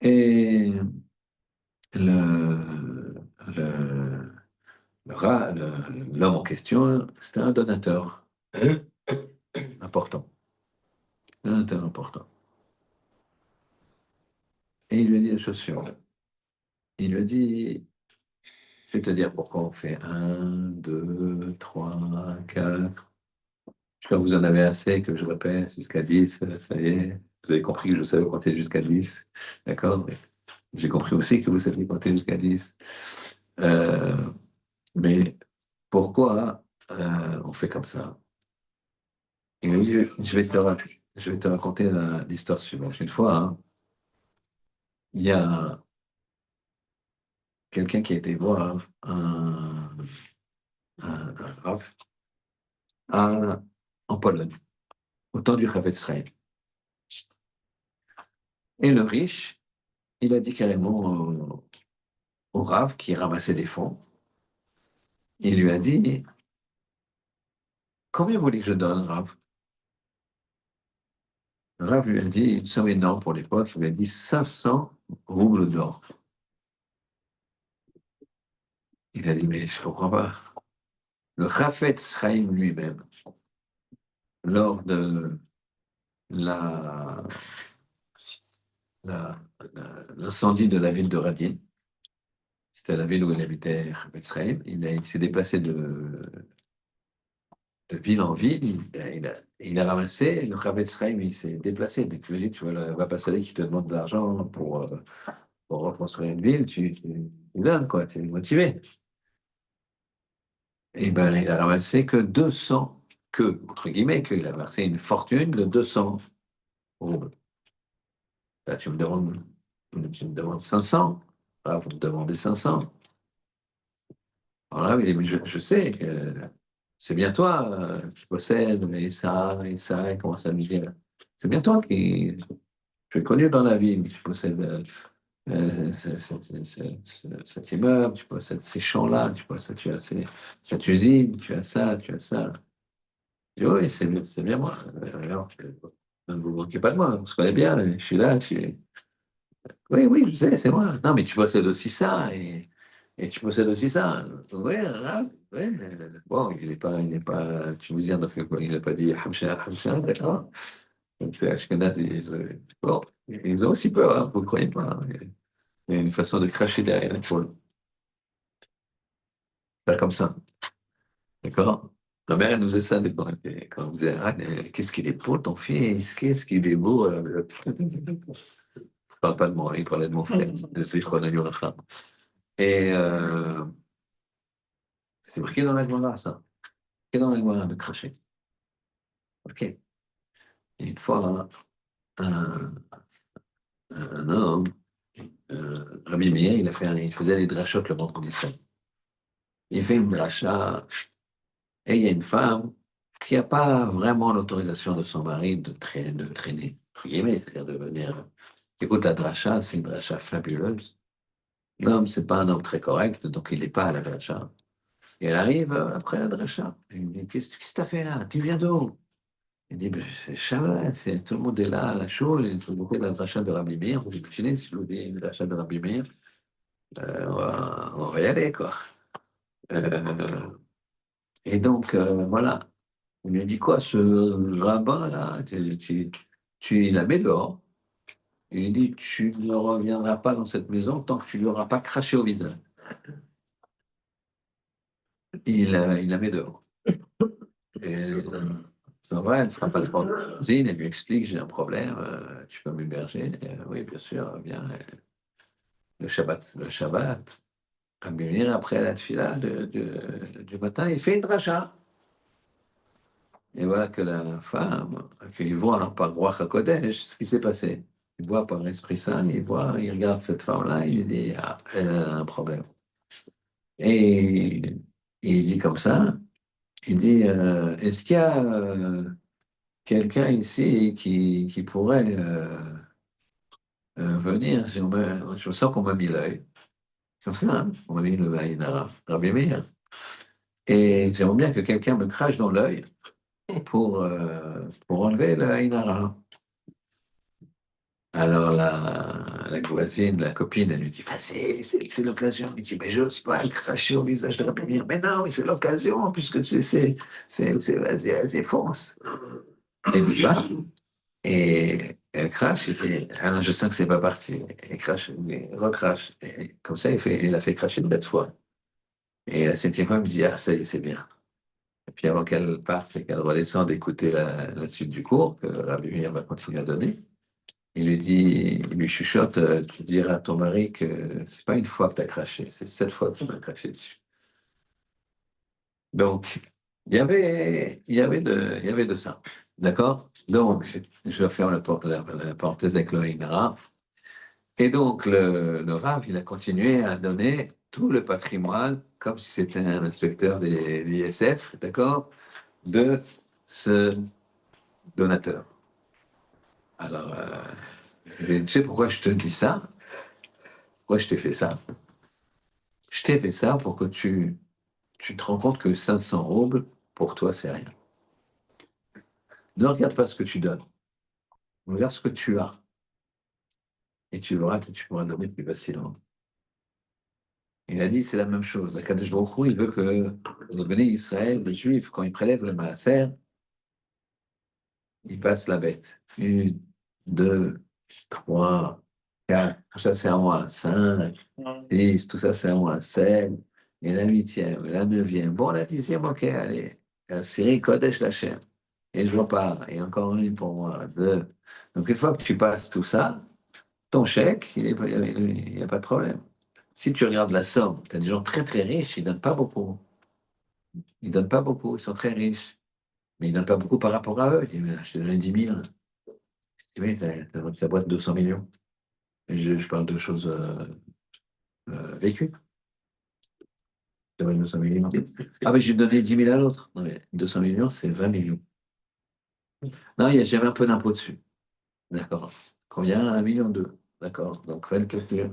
Et le, le, l'homme en question, c'était un donateur important. Un donateur important. Et il lui a dit la chose suivante. Il lui a dit, je vais te dire pourquoi on fait un, deux, trois, quatre. Je crois que vous en avez assez que je répète jusqu'à 10. Ça y est. Vous avez compris que je savais compter jusqu'à 10. D'accord? J'ai compris aussi que vous saviez compter jusqu'à 10. Euh, mais pourquoi on fait comme ça? Il me dit, je vais te raconter l'histoire suivante. Une fois, hein, il y a quelqu'un qui a été voir un Rav en Pologne, au temps du Chavetz Israël. Et le riche, il a dit carrément au Rav qui ramassait des fonds, il lui a dit, combien vous voulez que je donne, Rav? Le Rav lui a dit une somme énorme pour l'époque, il lui a dit 500 roubles d'or. Il a dit, mais je ne comprends pas. Le Chafetz Chaim lui-même, lors de la, la- l'incendie de la ville de Radin, c'était la ville où il habitait Chafetz Chaim, il s'est déplacé de ville en ville, il a ramassé, le Chavetz Chaim, il s'est déplacé. Dès que logique, tu vois, le ambassadeur qui te demande de l'argent pour reconstruire une ville, tu donnes, quoi, tu es motivé. Et ben, il a ramassé que 200, entre guillemets, qu'il a ramassé une fortune de 200 roubles. Là, tu me demandes 500. Là, vous me demandez 500. Alors là, il dit, mais je sais que c'est bien toi qui possède, mais ça, et ça, il commence à me dire, c'est bien toi qui, tu es connu dans la ville, tu possèdes cet immeuble, tu possèdes ces champs-là, tu as cette usine, tu as ça, tu as ça. Je dis, oui, c'est bien moi. Alors, ne vous manquez pas de moi, on se connaît bien, je suis là, oui, oui, je sais, c'est moi. Non, mais tu possèdes aussi ça, et tu possèdes aussi ça. Oui, là, ouais, bon, il n'est pas tunisien, donc il n'a pas dit Hamcha, Hamcha, d'accord. Donc c'est Ashkenaz, bon, ils ont aussi peur, hein, vous ne croyez pas, hein. Il y a une façon de cracher derrière l'épaule. Pas comme ça, d'accord? Ma mère, elle nous faisait ça des fois. Et quand on disait, ah, mais qu'est-ce qu'il est beau ton fils, qu'est-ce qu'il est beau. Je parle pas de moi, il parlait de mon frère, de Zichron Yoracha. Et c'est marqué dans la Gemara, ça. C'est dans la Gemara de cracher. Ok. Et une fois, un, un homme, Rabbi Meir, il faisait des drachotes le vendredi soir. Il fait une dracha, et il y a une femme qui n'a pas vraiment l'autorisation de son mari de traîner, entre guillemets, c'est-à-dire de venir. Écoute, la dracha, c'est une dracha fabuleuse. L'homme, c'est pas un homme très correct, donc il n'est pas à la dracha. Et elle arrive après la dracha. Il me dit, qu'est-ce que tu as fait là? Tu viens d'où? Il dit, ben, c'est Shabbat, tout le monde est là à la show, il faut goûter la dracha de Rabbi Meir. Vous imaginez, si je vous dis une dracha de Rabbi Meir, on va y aller, quoi. Euh, et donc, voilà. Il lui dit quoi, ce rabbin-là, il la met dehors. Il lui dit, tu ne reviendras pas dans cette maison tant que tu ne lui auras pas craché au visage. Il la met dehors. Et ça va, elle frappe à la porte de la cuisine, elle lui explique, j'ai un problème, tu peux m'héberger? Oui, bien sûr, bien. Le Shabbat, à venir après la tefila du matin, il fait une dracha. Et voilà que la femme, qu'il voit par Ruach HaKodesh ce qui s'est passé. Il voit par l'Esprit Saint, il regarde cette femme-là, il dit, ah, elle a un problème. Et il dit comme ça, il dit, est-ce qu'il y a quelqu'un ici qui pourrait venir? Je sens qu'on m'a mis l'œil. C'est comme ça, hein, on m'a mis le Aïn Hara, Rabbi Meir. Et j'aimerais bien que quelqu'un me crache dans l'œil pour enlever le Aïn Hara. Alors la voisine, la copine, elle lui dit, vas-y, c'est l'occasion. Il dit, mais j'ose pas le cracher au visage de la première. Mais non, mais c'est l'occasion, puisque tu sais, vas-y, fonce. Elle dit, va. Et elle crache, et dit, ah non, je sens que c'est pas parti. Elle crache, mais recrache. Et comme ça, il a fait cracher une bête fois. Et la septième fois, elle me dit, ah, ça y est, c'est bien. Et puis avant qu'elle parte et qu'elle redescende d'écouter la suite du cours, que la lumière va continuer à donner, il lui chuchote, tu diras à ton mari que c'est pas une fois que tu as craché, c'est 7 fois que tu m'as craché dessus. Donc, il y avait de ça. D'accord? Donc, je vais faire la parenthèse avec le Haïnara. Et donc, le Rav, il a continué à donner tout le patrimoine, comme si c'était un inspecteur des ISF, d'accord, de ce donateur. Alors, Et tu sais pourquoi je te dis ça? Pourquoi je t'ai fait ça? Je t'ai fait ça pour que tu te rends compte que 500 roubles, pour toi, c'est rien. Ne regarde pas ce que tu donnes. Regarde ce que tu as. Et tu verras que tu pourras donner plus facilement. Il a dit, c'est la même chose. Akadosh Baruch Hu, il veut que les bénis Israël, les Juifs, quand ils prélèvent le maaser, ils passent la bête. Une, deux, trois, quatre, tout ça c'est à moi. Cinq, six, tout ça c'est à moi. Sept, et la huitième, et la neuvième. Bon, la dixième, ok, allez. La Syrie, Kodesh Lachem. Et je repars. Et encore une pour moi. Deux. Donc une fois que tu passes tout ça, ton chèque, il n'y a pas de problème. Si tu regardes la somme, tu as des gens très très riches, ils ne donnent pas beaucoup. Ils ne donnent pas beaucoup, ils sont très riches. Mais ils ne donnent pas beaucoup par rapport à eux. Ils disent, mais je t'ai donné 10 000. Oui, t'as ta boîte 200 millions. Et je parle de choses vécues. T'as 200 millions. Ah, mais j'ai donné 10 000 à l'autre. Non, mais 200 millions, c'est 20 millions. Non, j'avais un peu d'impôt dessus. D'accord. Combien? 1,2 million. D'accord. Donc, fais le calcul.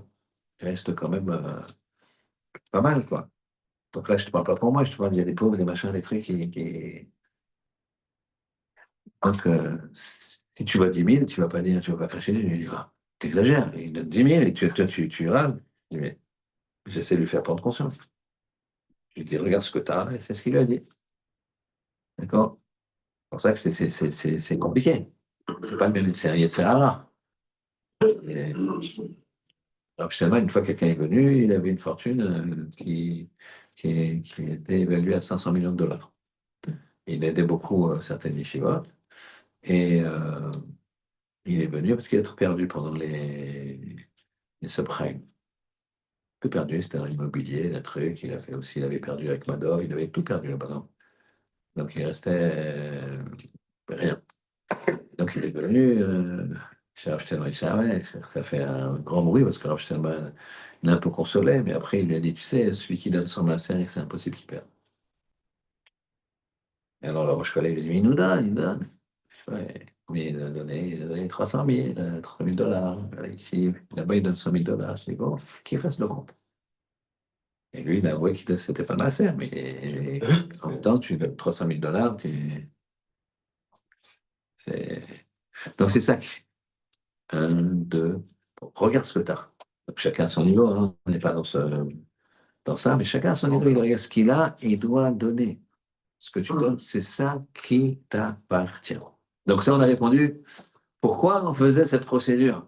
Il reste quand même pas mal, quoi. Donc là, je te parle pas pour moi, je te parle, il y a des pauvres, des machins, des trucs Donc, si tu vois 10 000, tu vas pas dire, tu vas pas cracher, tu vas dire, ah, t'exagères, il donne 10 000 et toi, tu râles. Je dis, mais j'essaie de lui faire prendre conscience. Je lui dis, regarde ce que tu as, et c'est ce qu'il lui a dit. D'accord? C'est pour ça que c'est compliqué. C'est pas le même, c'est un Yetzirah. Et alors, finalement, une fois que quelqu'un est venu, il avait une fortune qui était évaluée à 500 millions de dollars. Il aidait beaucoup certaines yeshivot. Et il est venu parce qu'il a tout perdu pendant les subprimes. Tout perdu, c'était dans l'immobilier, le truc. Il a fait aussi, il avait perdu avec Madoff, il avait tout perdu là-bas. Donc il restait rien. Donc il est venu chez Rav Shtelman Isharet. Ça fait un grand bruit parce que Rav Shtelman l'a un peu consolé, mais après il lui a dit, tu sais, celui qui donne son masseur, c'est impossible qu'il perde. Et alors le Roche Collègue lui a dit, mais il nous donne, il donne. Ouais. Combien il a donné 300 000, 300 000 dollars. Voilà, ici, là-bas, il donne 100 000 dollars. Je dis, bon, qu'il fasse le compte. Et lui, il a avoué que c'était pas ma sœur, mais en même temps, tu donnes 300 000 dollars, c'est... Donc c'est ça. Un, deux, regarde ce que tu as. Donc, chacun à son niveau, hein. On n'est pas dans ça, mais chacun à son niveau, il regarde ce qu'il a et il doit donner. Ce que tu donnes, c'est ça qui t'appartient. Donc ça, on a répondu, pourquoi on faisait cette procédure?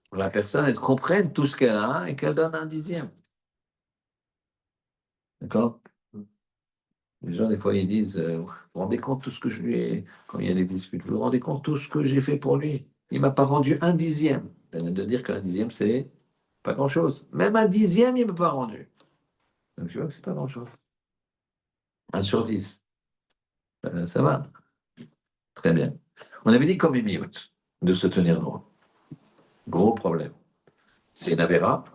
Pour la personne, elle comprenne tout ce qu'elle a et qu'elle donne un dixième. D'accord? Les gens, des fois, ils disent, vous vous rendez compte tout ce que je lui ai, quand il y a des disputes, vous vous rendez compte tout ce que j'ai fait pour lui. Il m'a pas rendu un dixième. De dire qu'un dixième, c'est pas grand-chose. Même un dixième, il ne m'a pas rendu. Donc, tu vois que c'est pas grand-chose. 1 sur 10. Ça va. Très bien. On avait dit comme Emmiot, de se tenir droit. Gros problème. C'est une avéra.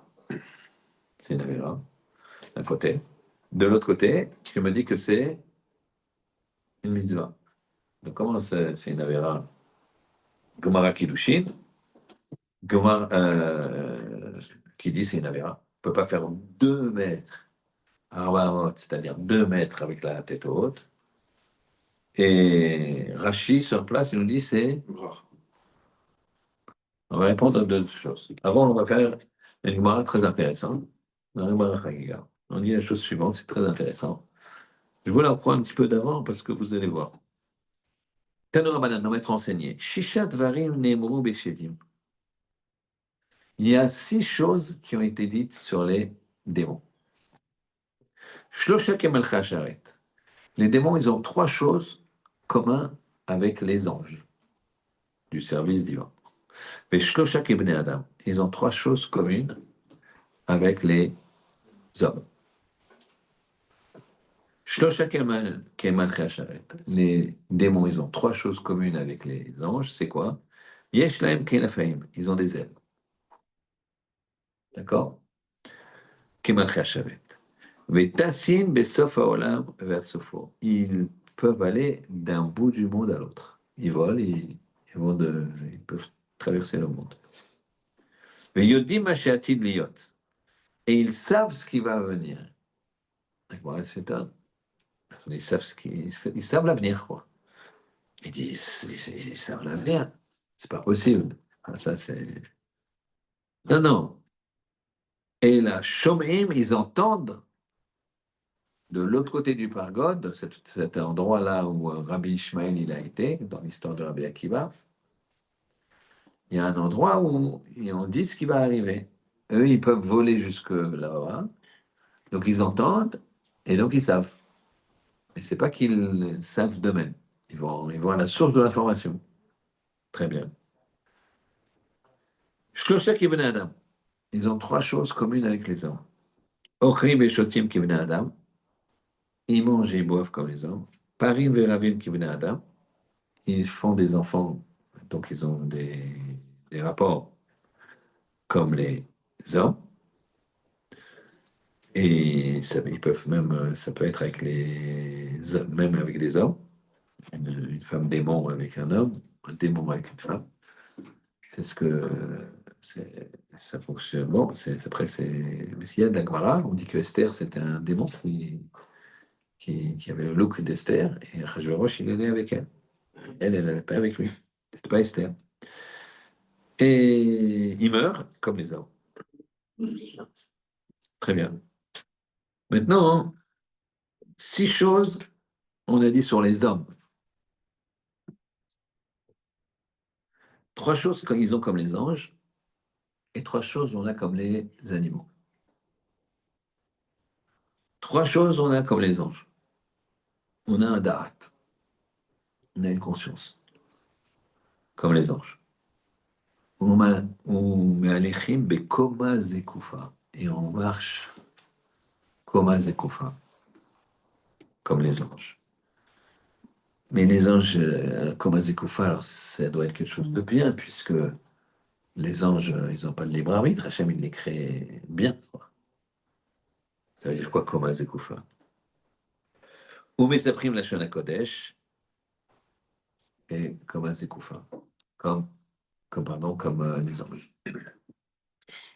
C'est une avéra, d'un côté. De l'autre côté, tu me dis que c'est une mitzvah. Donc, comment c'est une avéra? Gomara Kiddushin, Gomar, qui dit c'est une avéra. On ne peut pas faire 2 mètres à Arbaamot, c'est-à-dire 2 mètres avec la tête haute. Et Rashi, sur place, il nous dit c'est. On va répondre à deux choses. Avant, on va faire une Gemara très intéressante. Dans la Gemara Chagiga. On dit la chose suivante, c'est très intéressant. Je vous la reprends un petit peu d'avant parce que vous allez voir. Tano Rabbanan, nos maîtres enseignés. Shishat Varim Nemru Beshedim. Il y a 6 choses qui ont été dites sur les démons. Shlosha Kemal Chasharet. Les démons, ils ont 3 choses communes avec les anges du service divin. Mais Shlosha Kebne Adam. Ils ont 3 choses communes avec les hommes. Shlosha Kemal Chasharet. Les démons, ils ont 3 choses communes avec les anges. C'est quoi? Yesh Lahem Kenafaim. Ils ont des ailes. D'accord? Kemal Chasharet. Tassin Besof Haolam vers Sofo. Ils peuvent aller d'un bout du monde à l'autre. Ils volent, ils peuvent traverser le monde. Yodim Mashiatid Liot. Et ils savent ce qui va venir. Bon, elle s'étonne. Ils savent, ils savent l'avenir, quoi. Ils disent, ils savent l'avenir. C'est pas possible. Ah, ça, c'est. Non, non. Et là, Shomim, ils entendent de l'autre côté du Pargod, cet endroit-là où Rabbi Ishmael il a été, dans l'histoire de Rabbi Akiva, il y a un endroit où on dit ce qui va arriver. Eux, ils peuvent voler jusque là-bas, donc ils entendent, et donc ils savent. Et c'est pas qu'ils savent d'eux-mêmes. Ils vont à la source de l'information. Très bien. Shlosha Kibne Adam. Ils ont trois choses communes avec les hommes. Ochrim et Shotim Kibne Adam. Ils mangent et ils boivent comme les hommes. Parim et Ravim Kibne Adam. Ils font des enfants, donc ils ont des rapports comme les hommes. Et ça, ils peuvent même, ça peut être avec même avec des hommes. Une femme démon avec un homme, un démon avec une femme. C'est ce que ça fonctionne. Bon, après, mais s'il y a de la Gemara, on dit que Esther, c'était un démon qui avait le look d'Esther, et Achashverosh, il est né avec elle. Elle n'allait pas avec lui. C'était pas Esther. Et il meurt comme les hommes. Très bien. Maintenant, six choses, on a dit sur les hommes. Trois choses qu'ils ont comme les anges, et trois choses on a comme les animaux. Trois choses on a comme les anges. On a un darat, on a une conscience, comme les anges. On met alechim bekoma zekufa, et on marche koma zekufa, comme les anges. Mais les anges, koma zekufa, alors ça doit être quelque chose de bien, puisque les anges, ils n'ont pas de libre arbitre, Hachem, il les crée bien, quoi. Ça veut dire quoi, koma zekufa? Ou mesaprim la shana kodesh, et koma zekufa, comme, comme les anges.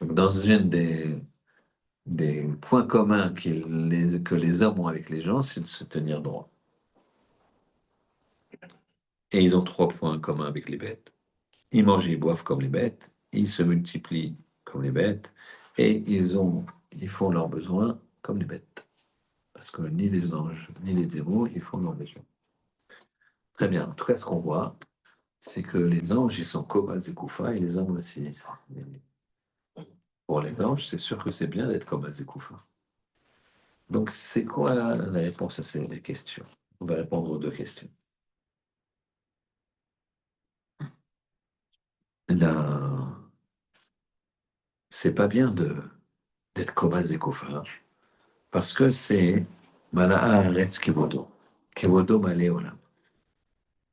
Donc, dans une des points communs que les hommes ont avec les gens, c'est de se tenir droit. Et ils ont trois points communs avec les bêtes. Ils mangent et ils boivent comme les bêtes, ils se multiplient comme les bêtes, et ils font leurs besoins comme les bêtes. Parce que ni les anges, ni les démons, ils font leurs besoins. Très bien. En tout cas, ce qu'on voit, c'est que les anges, ils sont Koma Zekufa, et les hommes aussi. Pour les anges, c'est sûr que c'est bien d'être Koma Zekufa. Donc, c'est quoi la réponse à ces questions? On va répondre aux deux questions. Là, c'est pas bien d'être Koma Zekufa, parce que c'est Mala'a Aretz Kevodo. Kevodo Malé Olam.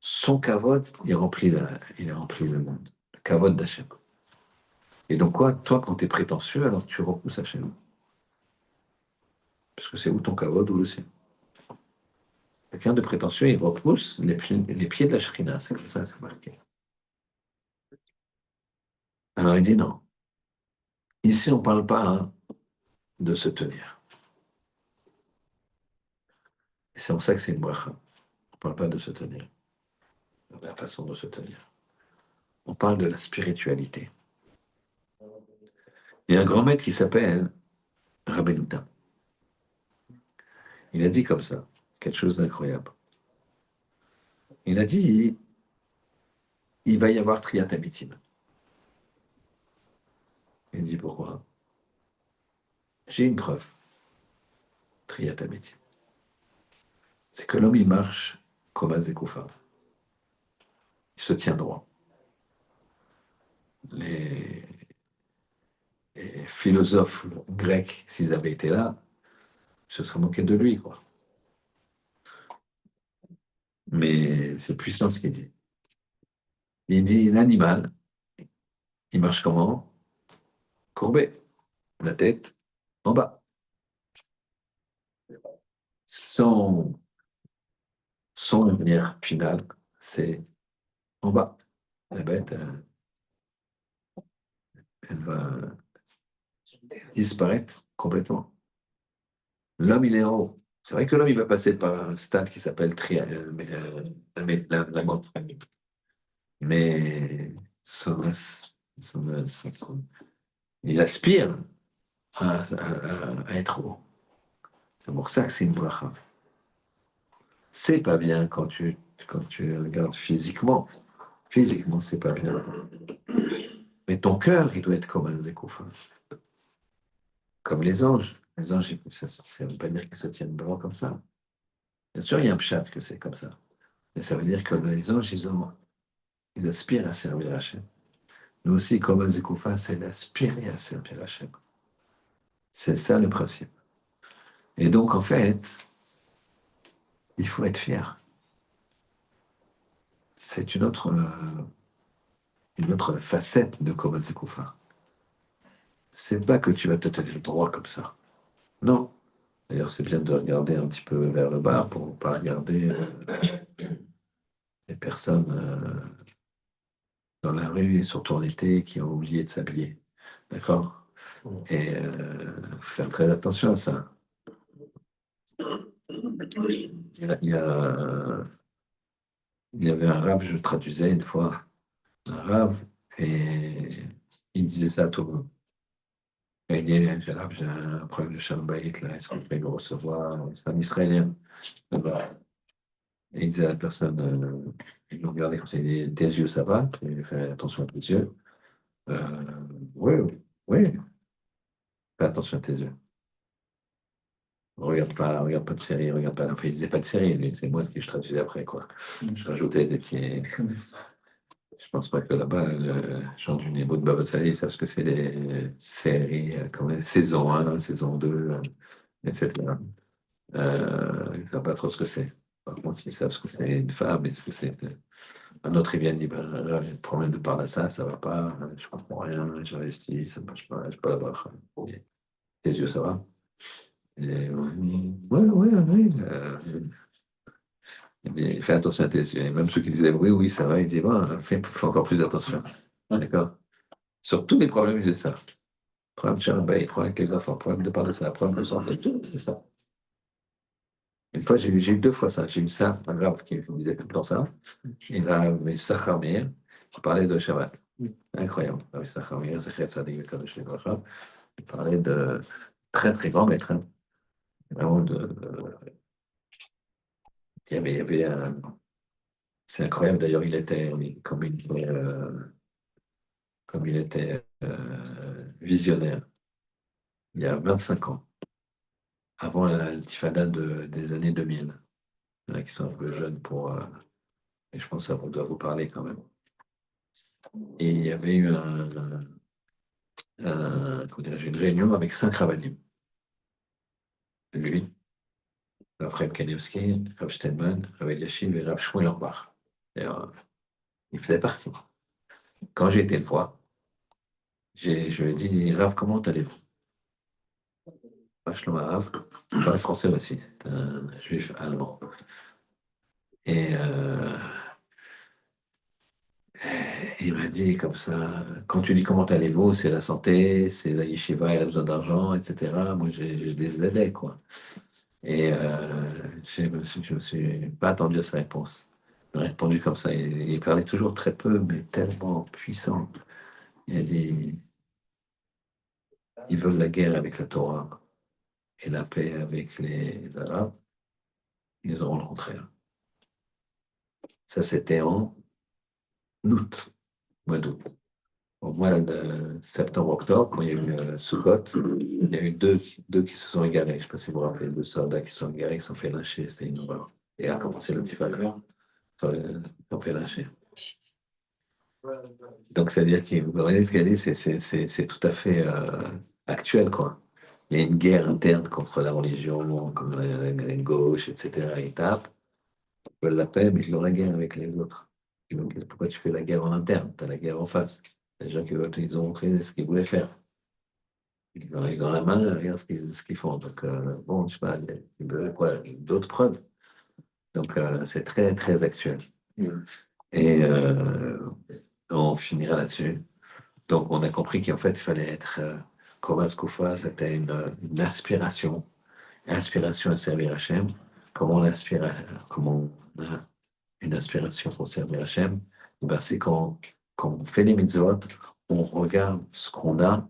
Son kavod, il remplit le monde. Le kavod d'Hachem. Et donc quoi, toi, quand tu es prétentieux, alors tu repousses Hachem. Parce que c'est ou ton kavod ou le sien. Quelqu'un de prétentieux, il repousse les pieds de la Shrina. C'est comme ça, c'est marqué. Alors il dit non. Ici, on ne parle pas de se tenir. Et c'est en ça que c'est une bracha. On ne parle pas de se tenir. De la façon de se tenir. On parle de la spiritualité. Il y a un grand maître qui s'appelle Rabbeinu Tam. Il a dit comme ça, quelque chose d'incroyable. Il a dit, il va y avoir Triat Amitim. Il dit pourquoi? J'ai une preuve. Triat Amitim. C'est que l'homme, il marche comme un Zekoufa. Il se tient droit. Les, les philosophes grecs, s'ils avaient été là, se seraient moqués de lui, quoi. Mais c'est puissant ce qu'il dit. Il dit, l'animal, il marche comment? Courbé. La tête en bas. Son, son lumière finale, c'est en bas. La bête, elle va disparaître complètement. L'homme, il est en haut. C'est vrai que l'homme, il va passer par un stade qui s'appelle la mort. Mais il aspire à être haut. C'est pour ça que c'est une bracha. C'est pas bien quand tu regardes physiquement. Physiquement, c'est pas bien. Mais ton cœur, il doit être comme un zékouf. Comme les anges. Les anges, ça ne veut pas dire qu'ils se tiennent droit comme ça. Bien sûr, il y a un pshat que c'est comme ça. Mais ça veut dire que les anges, ils aspirent à servir Hachem. Nous aussi, comme un zékoufa, c'est d'aspirer à servir Hachem. C'est ça le principe. Et donc, en fait, il faut être fier. C'est une autre facette de Koma Zekufa. C'est pas que tu vas te tenir droit comme ça. Non. D'ailleurs, c'est bien de regarder un petit peu vers le bas pour ne pas regarder les personnes dans la rue, et surtout en été, qui ont oublié de s'habiller. D'accord? Et faire très attention à ça. Il y avait un rave, je traduisais une fois, un rave, et il disait ça à tout le monde. Il dit, j'ai un problème de shalom bayit, là, est-ce qu'on peut me recevoir? C'est un Israélien. Et il disait à la personne, ils l'ont regardé comme ça, il dit, tes yeux, ça va? Il fait attention à tes yeux. Euh, oui, oui, oui, fais attention à tes yeux. Regarde pas de série, regarde pas. Enfin, il disait pas de série, lui, c'est moi qui je traduisais après, quoi. Je rajoutais des petits. Je pense pas que là-bas, le gens du niveau de Baba Salé, ils savent ce que c'est les séries, comme saison 1, saison 2, etc. Ils ne savent pas trop ce que c'est. Par contre, ils savent ce que c'est une femme et ce que c'est. Un autre, il vient dire ben, là, j'ai un problème de par ça va pas, je comprends rien, j'investis, ça ne marche pas, je peux la barre. Tes yeux, ça va? Et, ouais, ouais, ouais. Il dit, fais attention à tes yeux. Et même ceux qui disaient oui, oui, ça va, il dit bon, fais encore plus attention. D'accord? Sur tous les problèmes, il disait ça. Problème de Tchernobyl, problème avec les enfants, problème de par ça, problème de santé, tout, c'est ça. Une fois, j'ai eu deux fois ça. J'ai eu ça, un grave qui me disait tout le temps ça. Et là, mais Sachamir, qui parlait de Shabbat. Incroyable. Ah oui, Sachamir, Zachet Tzadik, Kadosh Lebracha. Il parlait de très, très grand maître. Hein. Vraiment il y avait un. C'est incroyable, d'ailleurs, comme il était visionnaire, il y a 25 ans, avant l'intifada des années 2000. Il y en a qui sont un peu jeunes et je pense que ça doit vous parler quand même. Et il y avait eu comment dirais-je, une réunion avec 5 rabbinim. Lui, Raphaël Kanevski, Rav Steinman, Rav Eliashiv et Rav Shmuel Auerbach. Et, il faisait partie. Quand j'ai été le voir, je lui ai dit, Rav, comment allez-vous? Vachement Rav, il parlait français aussi, c'est un juif allemand. Et il m'a dit comme ça, quand tu dis comment allez-vous, c'est la santé, c'est la yeshiva, elle a besoin d'argent, etc. Moi, j'ai des aidés, quoi. Et je me suis pas attendu à sa réponse. Il a répondu comme ça. Il parlait toujours très peu, mais tellement puissant. Il a dit, ils veulent la guerre avec la Torah et la paix avec les Arabes. Ils auront le contraire. Ça, c'était en août, mois d'août. Au mois de septembre-octobre, quand il y a eu Sukkot, il y a eu deux qui se sont égarés. Je ne sais pas si vous vous rappelez, deux soldats qui se sont égarés, qui se sont fait lyncher. C'était une horreur. Et a commencé le tifageur. Ils se sont fait lyncher. Donc, c'est-à-dire que vous voyez ce qu'elle dit, c'est tout à fait actuel, quoi. Il y a une guerre interne contre la religion, contre la gauche, etc. Ils tapent, ils veulent la paix, mais ils ont la guerre avec les autres. Donc, pourquoi tu fais la guerre en interne? Tu as la guerre en face. Les gens ils ont montré ce qu'ils voulaient faire. Ils ont la main, regarde ce qu'ils font. Donc, bon, je sais pas, ils veulent quoi? D'autres preuves. Donc, c'est très, très actuel. Et on finira là-dessus. Donc, on a compris qu'en fait, il fallait être Koras Koufa, c'était une aspiration, inspiration à servir Hachem. Comment on aspire comment on a une aspiration pour servir Hachem? Eh ben, c'est quand on fait les mitzvot, on regarde ce qu'on a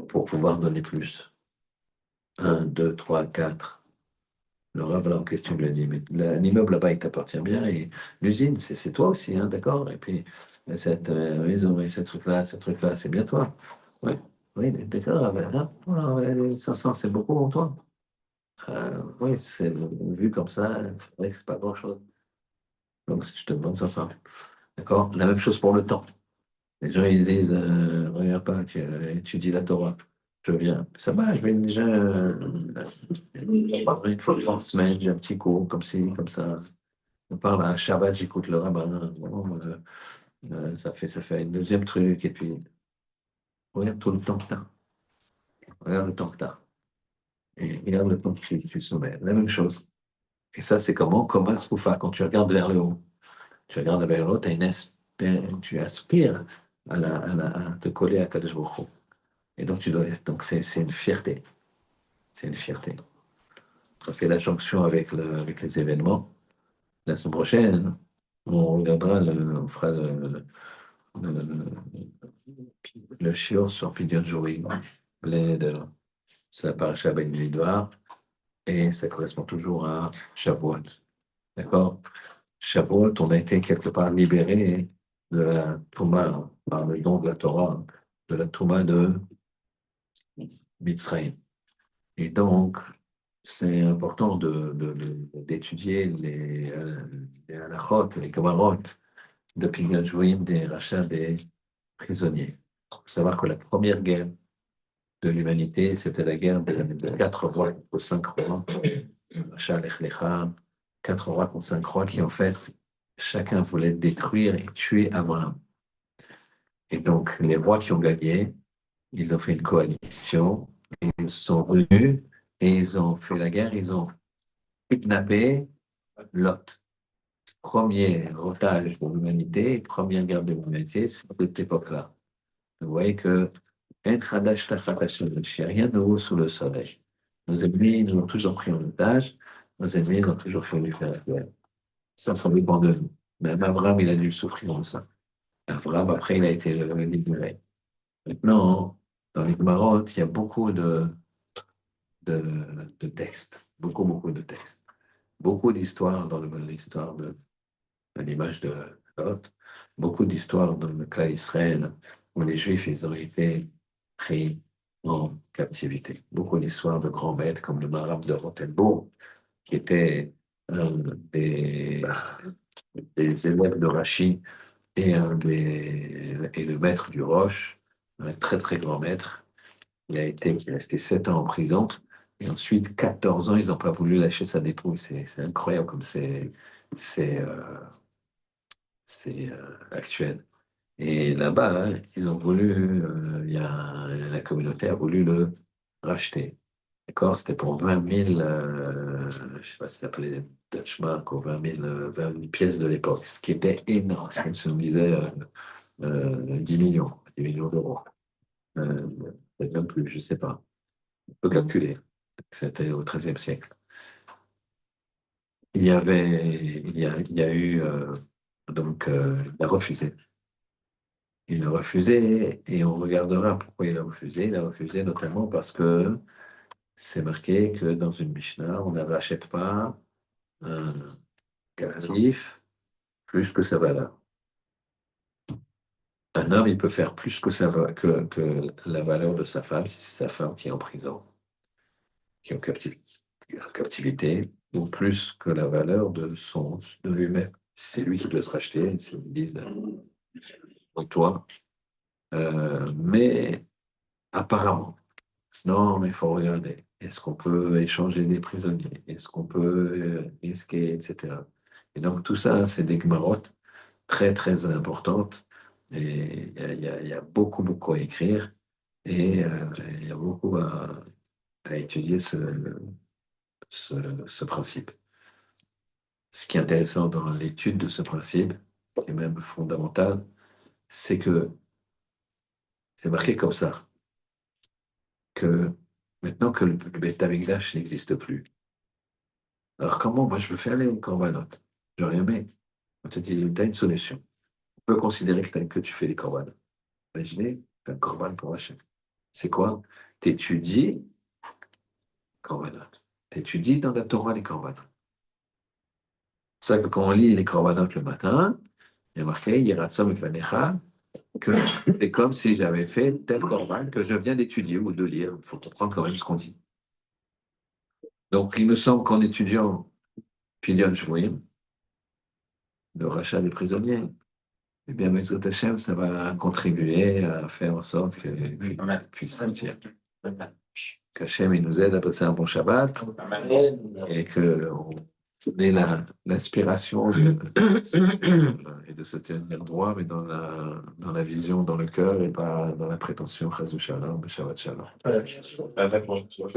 pour pouvoir donner plus. Un, deux, trois, quatre. Le Rav, là, en question, lui a dit, mais l'immeuble là-bas, il t'appartient bien, et l'usine, c'est toi aussi, hein, d'accord? Et puis, cette maison, et ce truc-là, c'est bien toi. Oui, oui, d'accord, ah ben là, voilà, ouais, les 500, c'est beaucoup pour toi. Oui, c'est vu comme ça, c'est vrai que c'est pas grand-chose. Donc, si je te demande 500, d'accord? La même chose pour le temps. Les gens, ils disent, regarde pas, tu étudies la Torah. Je viens. Ça va, je vais déjà une fois par semaine, j'ai un petit cours, comme ci, comme ça. On parle à Shabbat, j'écoute le rabbin. Bon, ça fait un deuxième truc. Et puis, regarde tout le temps que t'as. Regarde le temps que t'as. Et regarde le temps que tu soumets. La même chose. Et ça, c'est comment? Comme un Skoufa, quand tu regardes vers le haut. Tu regardes vers le haut, tu aspires à te coller à Kadosh Baruch Hu. Et donc, donc c'est une fierté. C'est une fierté. On fait la jonction avec les événements. La semaine prochaine, on regardera, on fera le, le shiur sur Pidyon Jorim. C'est la paracha Ben Midbar. Et ça correspond toujours à Shavuot. D'accord? Shavuot, on a été quelque part libéré de la Touma, par le don de la Torah, de la Touma de Mitzrayim. Et donc, c'est important d'étudier les halachot, les gamarot, de Pidyon Jorim, des rachats des prisonniers. Il faut savoir que la première guerre de l'humanité, c'était la guerre de quatre rois contre cinq rois. Rachat Lech Lecha, quatre rois contre cinq rois qui, en fait, chacun voulait détruire et tuer Abraham. Et donc, les rois qui ont gagné, ils ont fait une coalition, ils sont venus et ils ont fait la guerre, ils ont kidnappé Lot. Premier otage de l'humanité, première guerre de l'humanité, c'est cette époque-là. Vous voyez que rien de nouveau sous le soleil. Nos ennemis nous ont toujours pris en otage, nos ennemis ont toujours fait faire la guerre. Ça dépend de nous. Même Abraham, il a dû souffrir dans ça. Abraham, après, il a été libéré. Maintenant, dans les Gemarot, il y a beaucoup de textes, beaucoup de textes. Beaucoup d'histoires dans l'histoire de l'image de Lot, beaucoup d'histoires dans le cas Israël, où les Juifs, ils ont été pris en captivité. Beaucoup d'histoires de grands maîtres comme le Maharam de Rothenburg, qui était un des élèves de Rachi et le maître du Roche, un très très grand maître. Qui est resté 7 ans en prison. Et ensuite, 14 ans, ils n'ont pas voulu lâcher sa dépouille. C'est incroyable comme c'est, euh, c'est actuel. Et là-bas, hein, ils ont voulu, la communauté a voulu le racheter. D'accord? C'était pour 20 000, je ne sais pas si ça s'appelait Dutch Mark ou 20 000 pièces de l'époque, ce qui était énorme. Si on disait 10 millions d'euros. Euh, Peut-être même plus, je ne sais pas. On peut calculer. C'était au XIIIe siècle. Il y a eu, il a refusé. Il a refusé et on regardera pourquoi il a refusé. Il a refusé notamment parce que c'est marqué que dans une Mishnah, on ne rachète pas un captif plus que sa valeur. Un homme, il peut faire plus que la valeur de sa femme, si c'est sa femme qui est en prison, qui est en captivité, ou plus que la valeur de lui-même. Si c'est lui qui doit se racheter, s'ils disent, donc toi. Mais apparemment, non, mais il faut regarder. Est-ce qu'on peut échanger des prisonniers? Est-ce qu'on peut risquer, etc. Et donc tout ça, c'est des gmarottes très, très importantes. Et il y a beaucoup à écrire. Et il y a beaucoup à étudier ce principe. Ce qui est intéressant dans l'étude de ce principe, qui est même fondamental, c'est que c'est marqué comme ça, que maintenant que le Beth Amikdash n'existe plus, alors comment moi je veux faire les corbanotes? J'aurais aimé. On te dit, tu as une solution. On peut considérer que tu fais les corbanotes. Imaginez un corban pour Hachem. C'est quoi? T'étudies corbanotes. T'étudies dans la Torah les corbanotes. C'est ça que quand on lit les corbanotes le matin, il y a marqué Yeratzom et Fanecha, que c'est comme si j'avais fait tel corban que je viens d'étudier ou de lire. Il faut comprendre quand même ce qu'on dit. Donc, il me semble qu'en étudiant Pidyon Shvoim, le rachat des prisonniers, eh bien, Bezrat Hashem, ça va contribuer à faire en sorte que puisse sortir. Qu'Hachem, il nous aide à passer un bon Shabbat et qu'on ait l'inspiration et de se tenir droit, mais dans la vision, dans le cœur et pas dans la prétention. Chazou Shalom, Shabbat Shalom.